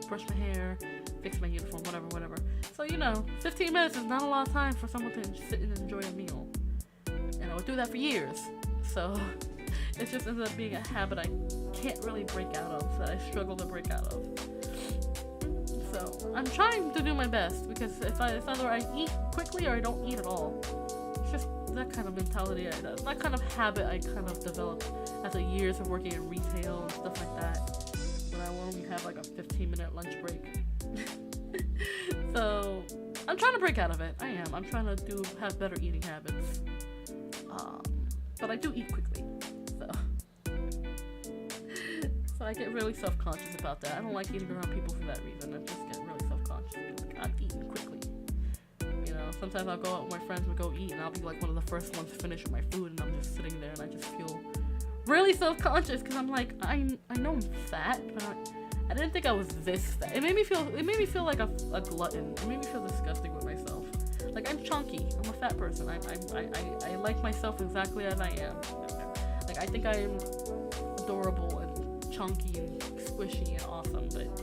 brush my hair, fix my uniform, whatever. So, 15 minutes is not a lot of time for someone to sit and enjoy a meal. And I would do that for years. So it just ends up being a habit I can't really break out of, that I struggle to break out of. So I'm trying to do my best, because it's either I eat quickly or I don't eat at all. It's just that kind of mentality, that kind of habit I kind of developed after years of working in retail and stuff like that, when I only have like a 15-minute lunch break. So I'm trying to break out of it. I am. I'm trying to have better eating habits. But I do eat quickly. So I get really self-conscious about that. I don't like eating around people for that reason. I just get really self-conscious. Like, I'm eating quickly. Sometimes I'll go out with my friends, we'll go eat, and I'll be like one of the first ones to finish with my food, and I'm just sitting there, and I just feel really self-conscious, because I'm like, I know I'm fat, but I didn't think I was this fat. It made me feel like a glutton. It made me feel disgusting with myself. Like, I'm chunky. I'm a fat person. I like myself exactly as I am. Like, I think I am adorable and chunky and squishy and awesome, but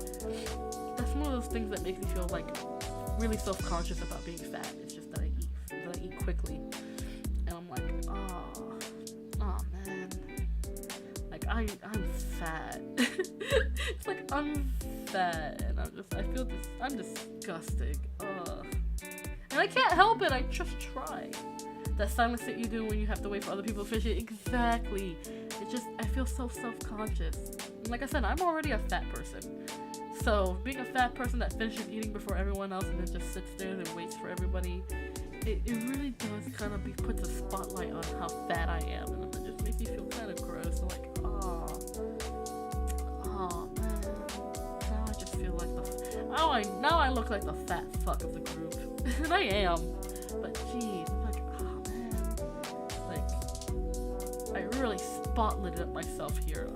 that's one of those things that makes me feel like really self-conscious about being fat. It's just that I eat quickly, and I'm like, oh man, like I'm fat. It's like I'm fat, and I'm disgusting. And I can't help it. I just try. That silence that you do when you have to wait for other people to finish it. Exactly. I feel so self-conscious. And like I said, I'm already a fat person. So being a fat person that finishes eating before everyone else and then just sits there and waits for everybody, it really does kind of puts a spotlight on how fat I am. And it just makes me feel kind of gross. I'm like, oh man. Now I just feel like now I look like the fat fuck of the group. And I am. But geez, I'm like, I really spotlighted up myself here.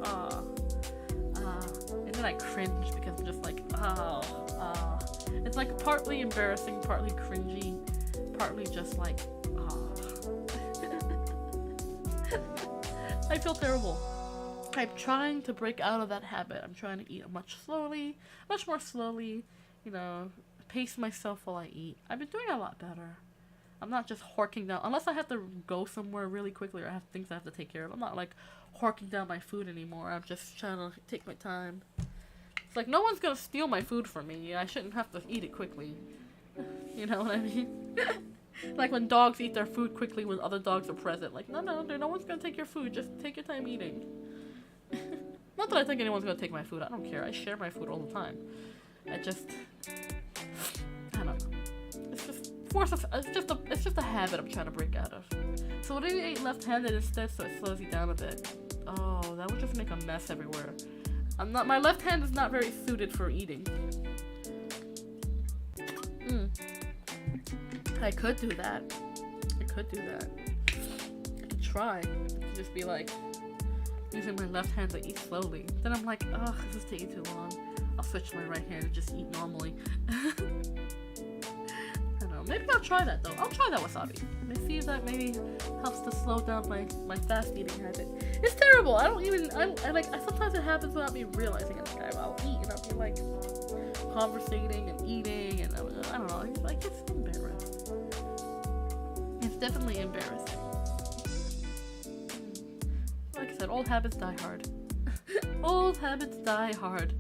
And then I cringe because I'm just like, It's like partly embarrassing, partly cringy, partly just like, I feel terrible. I'm trying to break out of that habit. I'm trying to eat much more slowly, pace myself while I eat. I've been doing a lot better. I'm not just horking down, unless I have to go somewhere really quickly or I have things I have to take care of. I'm not like horking down my food anymore. I'm just trying to take my time. It's like no one's gonna steal my food from me. I shouldn't have to eat it quickly. You know what I mean? Like when dogs eat their food quickly when other dogs are present. Like, no one's gonna take your food. Just take your time eating. Not that I think anyone's gonna take my food. I don't care. I share my food all the time. I don't know. It's just a habit I'm trying to break out of. So what if you ate left-handed instead, so it slows you down a bit? Oh, that would just make a mess everywhere. My left hand is not very suited for eating. I could do that. I could try. I could just be like, using my left hand to eat slowly. Then I'm like, this is taking too long. I'll switch to my right hand and just eat normally. Maybe I'll try that though. I'll try that wasabi. Let's see if that maybe helps to slow down my fast eating habit. It's terrible. Sometimes it happens without me realizing it. Like I'll eat and I'll be like conversating and eating and I don't know. It's embarrassing. It's definitely embarrassing. Like I said, old habits die hard. Old habits die hard.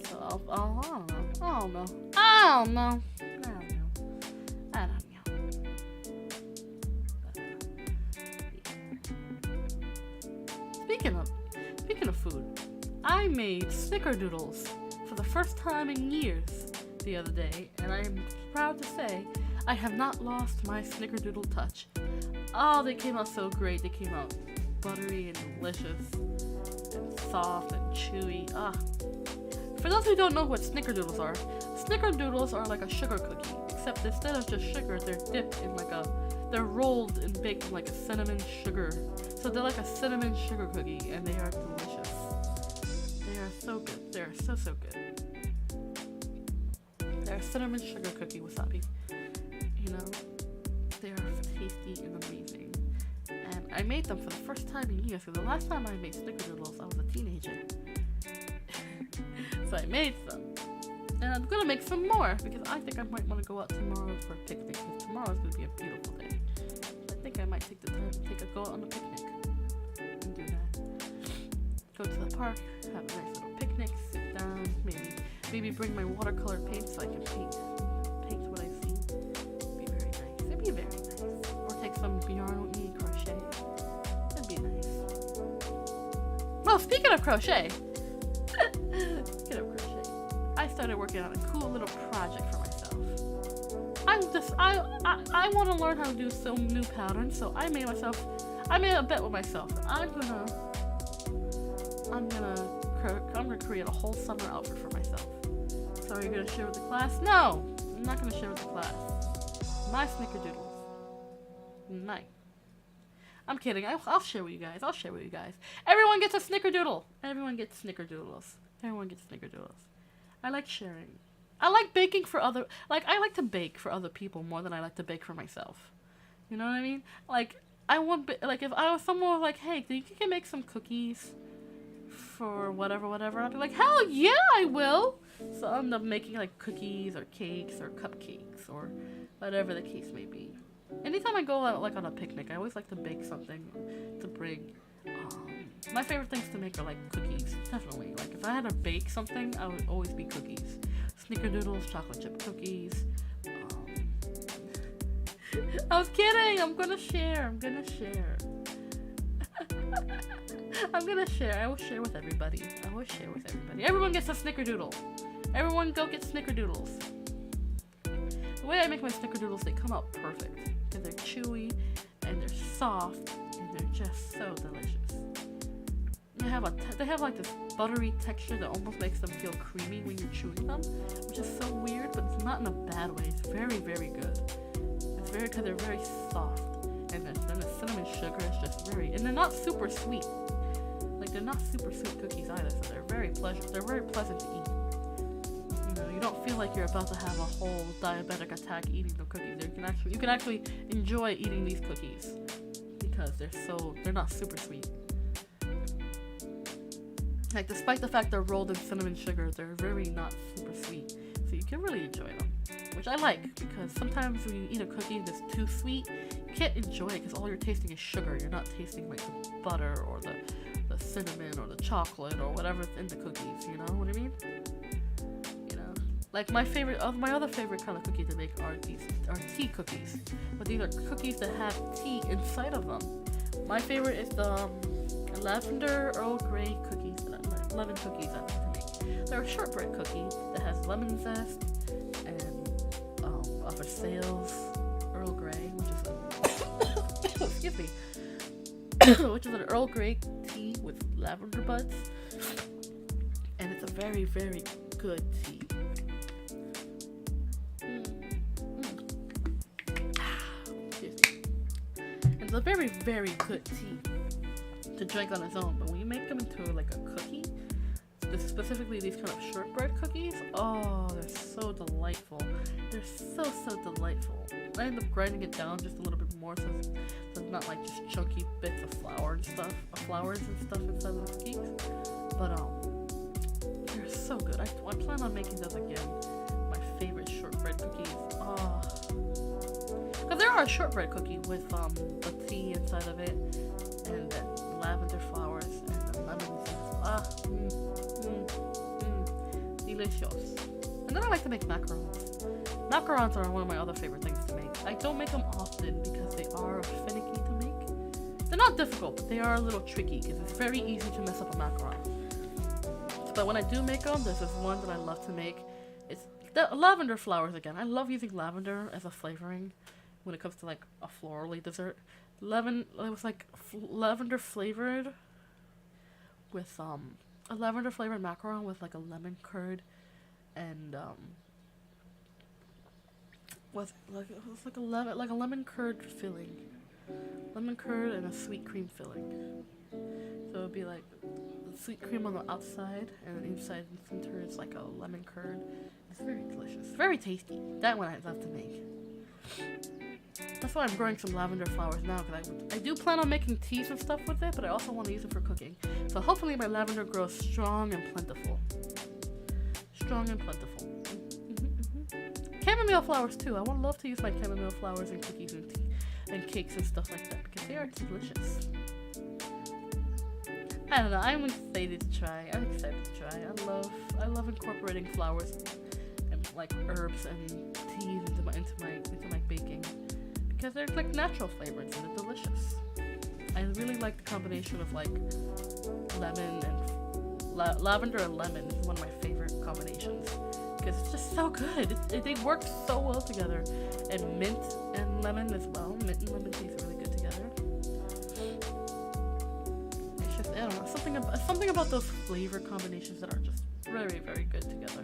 So I don't know. speaking of food, I made snickerdoodles for the first time in years the other day, and I'm proud to say I have not lost my snickerdoodle touch. Oh, they came out so great. They came out buttery and delicious and soft and chewy. For those who don't know what snickerdoodles are like a sugar cookie, except instead of just sugar, they're dipped in they're rolled and baked in like a cinnamon sugar. So they're like a cinnamon sugar cookie, and they are delicious. They are so good. They are so good. They're cinnamon sugar cookie wasabi. You know, they are tasty and amazing. And I made them for the first time in years. Because the last time I made snickerdoodles, I was a teenager. So I made some. And I'm gonna make some more because I think I might want to go out tomorrow for a picnic. Because tomorrow is gonna be a beautiful day. So I think I might take the time to go out on a picnic and do that. Go to the park, have a nice little picnic, sit down, maybe bring my watercolor paint so I can paint what I see. It'd be very nice. It'd be very nice. Or take some yarn with me, crochet. That'd be nice. Well, speaking of crochet. I started working on a cool little project for myself. I want to learn how to do some new patterns, so I made a bet with myself. I'm gonna create a whole summer outfit for myself. So are you gonna share with the class? No, I'm not gonna share with the class. My snickerdoodles. Mine. I'm kidding. I'll share with you guys. Everyone gets a snickerdoodle. Everyone gets snickerdoodles. I like sharing. I like baking for I like to bake for other people more than I like to bake for myself. You know what I mean? If someone was like, hey, you can make some cookies for whatever, I'd be like, hell yeah, I will. So I end up making like cookies or cakes or cupcakes or whatever the case may be. Anytime I go out on a picnic, I always like to bake something to bring. My favorite things to make are like cookies, definitely. Like if I had to bake something, I would always be cookies. Snickerdoodles, chocolate chip cookies. I was kidding. I'm gonna share. I will share with everybody. Everyone gets a snickerdoodle. Everyone go get snickerdoodles. The way I make my snickerdoodles, they come out perfect. Because they're chewy, and they're soft, and they're just so delicious. They have like this buttery texture that almost makes them feel creamy when you're chewing them, which is so weird, but it's not in a bad way. It's very, very good. It's very because they're very soft, and then the cinnamon sugar is just and they're not super sweet. Like they're not super sweet cookies either, so they're very pleasant. They're very pleasant to eat. You know, you don't feel like you're about to have a whole diabetic attack eating the cookies. You can actually enjoy eating these cookies because they're not super sweet. Like, despite the fact they're rolled in cinnamon sugar, they're very not super sweet. So you can really enjoy them. Which I like, because sometimes when you eat a cookie that's too sweet, you can't enjoy it because all you're tasting is sugar. You're not tasting like the butter or the cinnamon or the chocolate or whatever's in the cookies, you know what I mean? You know? Like my other favorite kind of cookie to make are tea cookies. But these are cookies that have tea inside of them. My favorite is the lavender Earl Grey cookies. Lemon cookies I like to make. They're a shortbread cookie that has lemon zest and of a Sales Earl Grey, which is excuse me, which is an Earl Grey tea with lavender buds, and it's a very, very good tea. Excuse me. And it's a very, very good tea to drink on its own, but when you make them into like a cookie, specifically these kind of shortbread cookies, oh, they're so delightful. They're so delightful. I end up grinding it down just a little bit more so it's not like just chunky bits of flowers and stuff inside of the cookies. But they're so good. I plan on making those again. My favorite shortbread cookies. Oh, because there are a shortbread cookie with the tea inside of it and then lavender flowers and the lemon zest. Delicious. And then I like to make macarons. Macarons are one of my other favorite things to make. I don't make them often because they are finicky to make. They're not difficult, but they are a little tricky because it's very easy to mess up a macaron. But when I do make them, there's this one that I love to make. It's the lavender flowers again. I love using lavender as a flavoring when it comes to like a florally dessert. It was like lavender flavored with a lavender flavored macaron with like a lemon curd and it was like a lemon curd filling. Lemon curd and a sweet cream filling. So it would be like sweet cream on the outside, and then inside and center is like a lemon curd. It's very delicious. Very tasty. That one I'd love to make. That's why I'm growing some lavender flowers now, because I do plan on making teas and stuff with it, but I also want to use it for cooking. So hopefully my lavender grows strong and plentiful. Strong and plentiful. Chamomile flowers too. I would love to use my chamomile flowers in cookies and tea and cakes and stuff like that, because they are delicious. I don't know, I'm excited to try. I love incorporating flowers and like herbs and teas into my baking, because they're like natural flavors and they're delicious. I really like the combination of like lemon and lavender and lemon is one of my favorite combinations, because it's just so good. They work so well together. And mint and lemon as well. Mint and lemon taste really good together. It's just, I don't know, something about those flavor combinations that are just very, very good together.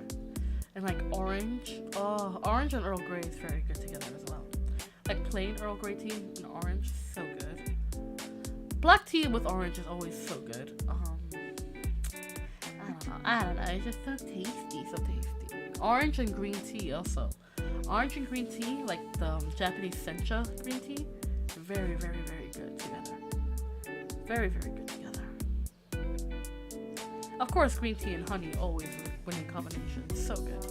And like orange. Oh, orange and Earl Grey is very good together as well. Like plain Earl Grey tea and orange, so good. Black tea with orange is always so good. I don't know, it's just so tasty, so tasty. Orange and green tea also. Orange and green tea, like the Japanese sencha green tea, very, very, very good together. Very, very good together. Of course, green tea and honey always a winning combination. So good.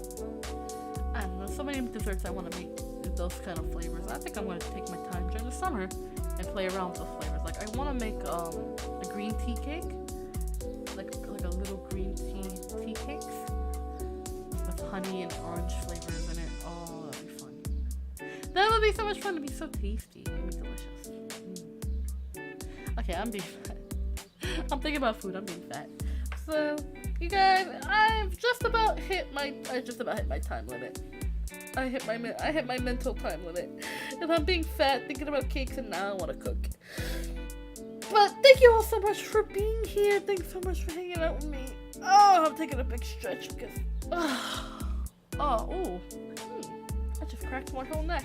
I don't know, so many desserts I want to make with those kind of flavors. I think I'm going to take my time during the summer and play around with those flavors. Like, I want to make a green tea cake, like a little green tea cakes with honey and orange flavors in it. Oh, that'd be fun. That would be so much fun. It'd be so tasty. It'd be delicious. Okay, I'm being fat. I'm thinking about food. I'm being fat. So, you guys, I just about hit my time limit. I hit my mental time limit. And I'm being fat, thinking about cakes, and now I want to cook. But thank you all so much for being here. Thanks so much for hanging out with me. Oh, I'm taking a big stretch because... I just cracked my whole neck.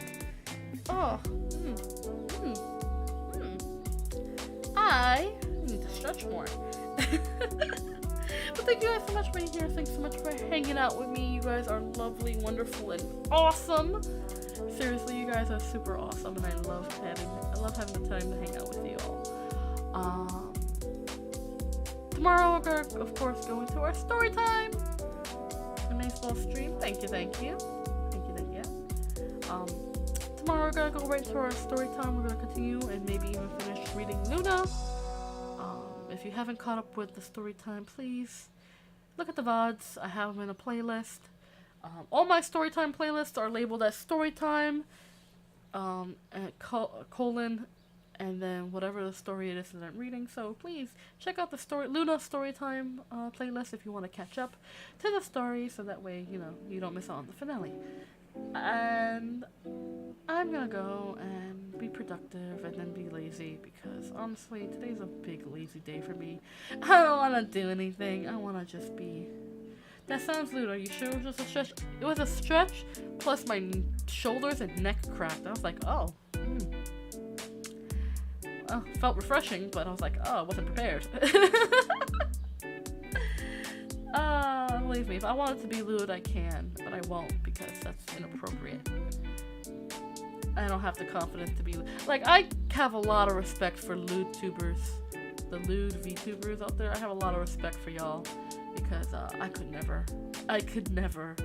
I need to stretch more. But thank you guys so much for being here. Thanks so much for hanging out with me. You guys are lovely, wonderful, and awesome. Seriously, you guys are super awesome, and I love having the time to hang out with you all. Tomorrow we're gonna, of course, go into our story time. A nice little stream. Thank you. Tomorrow we're gonna go right to our story time. We're gonna continue and maybe even finish reading Luna. If you haven't caught up with the story time, please look at the VODs. I have them in a playlist. All my story time playlists are labeled as story time, and colon, and then whatever the story it is that I'm reading. So please check out the Luna Storytime playlist if you want to catch up to the story, so that way, you don't miss out on the finale. And I'm gonna go and be productive and then be lazy, because honestly, today's a big lazy day for me. I don't want to do anything. I want to just be... That sounds lewd. Are you sure it was just a stretch? It was a stretch, plus my shoulders and neck cracked. I was like, oh. Well, felt refreshing, but I was like, oh, I wasn't prepared. Believe me, if I wanted to be lewd, I can, but I won't, because that's inappropriate. I don't have the confidence to be like, I have a lot of respect for lewd tubers, the lewd VTubers out there. I have a lot of respect for y'all, because I could never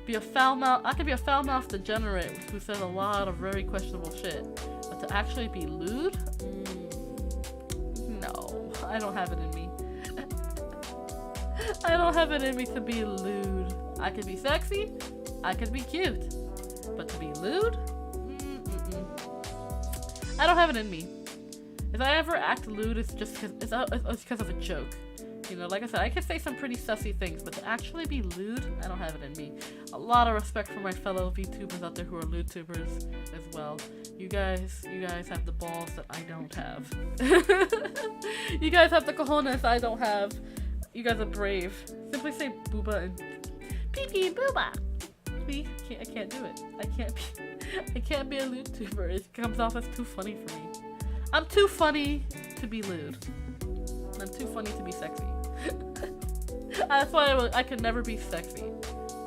be a foul mouth. I could be a foul mouthed degenerate who says a lot of very questionable shit, but to actually be lewd, no, I don't have it in me. I don't have it in me to be lewd. I could be sexy, I could be cute, but to be lewd? I don't have it in me. If I ever act lewd, it's just because of a joke. You know, like I said, I can say some pretty sussy things, but to actually be lewd, I don't have it in me. A lot of respect for my fellow VTubers out there who are lewdtubers as well. You guys have the balls that I don't have. You guys have the cojones I don't have. You guys are brave. Simply say booba and pee pee booba. See? I can't do it. I can't be a lewdtuber. It comes off as too funny for me. I'm too funny to be lewd. I'm too funny to be sexy. That's why I could never be sexy.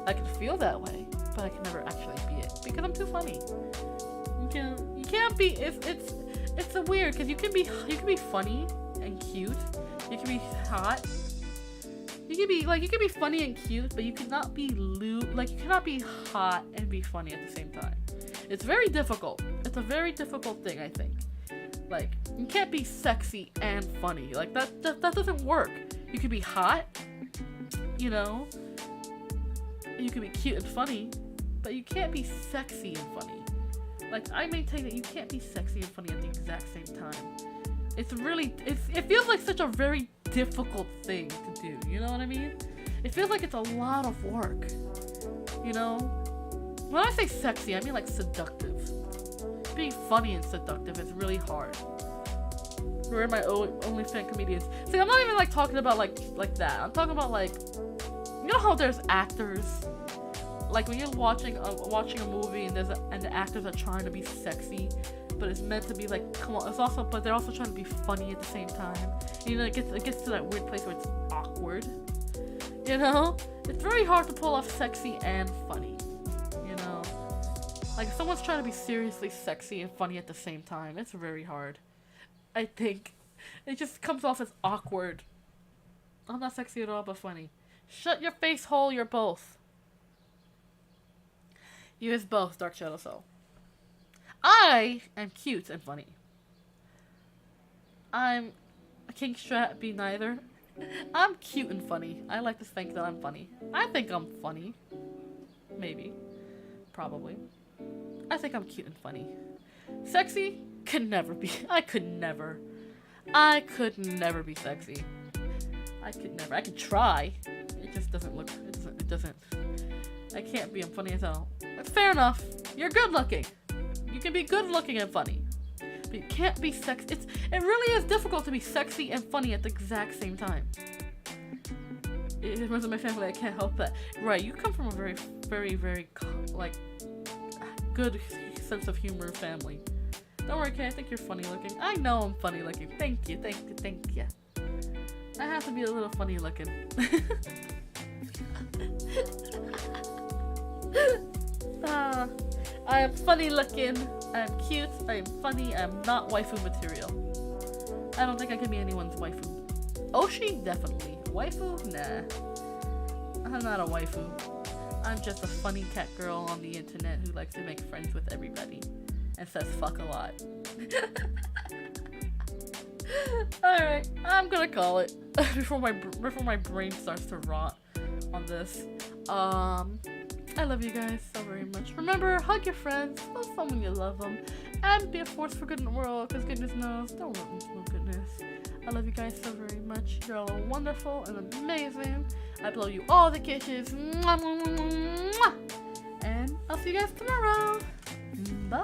I could feel that way, but I can never actually be it because I'm too funny. You can't be. It's a weird because you can be funny and cute. You can be hot. You can be funny and cute, but you cannot be lewd. Like you cannot be hot and be funny at the same time. It's very difficult. It's a very difficult thing, I think. Like you can't be sexy and funny. Like that doesn't work. You can be hot, you know. You can be cute and funny, but you can't be sexy and funny. Like I maintain that you can't be sexy and funny at the exact same time. It feels like such a very difficult thing to do. You know what I mean? It feels like it's a lot of work. You know? When I say sexy, I mean like seductive. Being funny and seductive is really hard. Where are my OnlyFans comedians? See, I'm not even like talking about like that. I'm talking about like, you know how there's actors, like when you're watching a movie and and the actors are trying to be sexy, but it's meant to be like, come on. But they're also trying to be funny at the same time. You know, it gets to that weird place where it's awkward. You know, it's very hard to pull off sexy and funny. You know. Like, if someone's trying to be seriously sexy and funny at the same time, it's very hard. I think. It just comes off as awkward. I'm not sexy at all, but funny. Shut your face hole, you're both. You is both, Dark Shadow Soul. I am cute and funny. I'm a king strat, be neither. I'm cute and funny. I like to think that I'm funny. I think I'm funny. Maybe. Probably. I think I'm cute and funny. Sexy? Could never be. I could never be sexy. I could try. It just doesn't look, it doesn't. I can't be. I'm funny as hell. But fair enough. You're good looking. You can be good looking and funny. But you can't be sexy. It really is difficult to be sexy and funny at the exact same time. It runs in my family. I can't help that. Right, you come from a very, very, very, like, good sense of humor family. Don't worry, Kay, I think you're funny looking. I know I'm funny looking. Thank you. I have to be a little funny looking. I am funny looking. I am cute. I am funny. I am not waifu material. I don't think I can be anyone's waifu. Oshi? Definitely. Waifu? Nah. I'm not a waifu. I'm just a funny cat girl on the internet who likes to make friends with everybody. And says fuck a lot. Alright, I'm gonna call it. before my brain starts to rot on this. I love you guys so very much. Remember, hug your friends, love someone you love them, and be a force for good in the world, because goodness knows, don't want no goodness. I love you guys so very much. You're all wonderful and amazing. I blow you all the kisses. Mwah, mwah, mwah, mwah. And I'll see you guys tomorrow. Bye.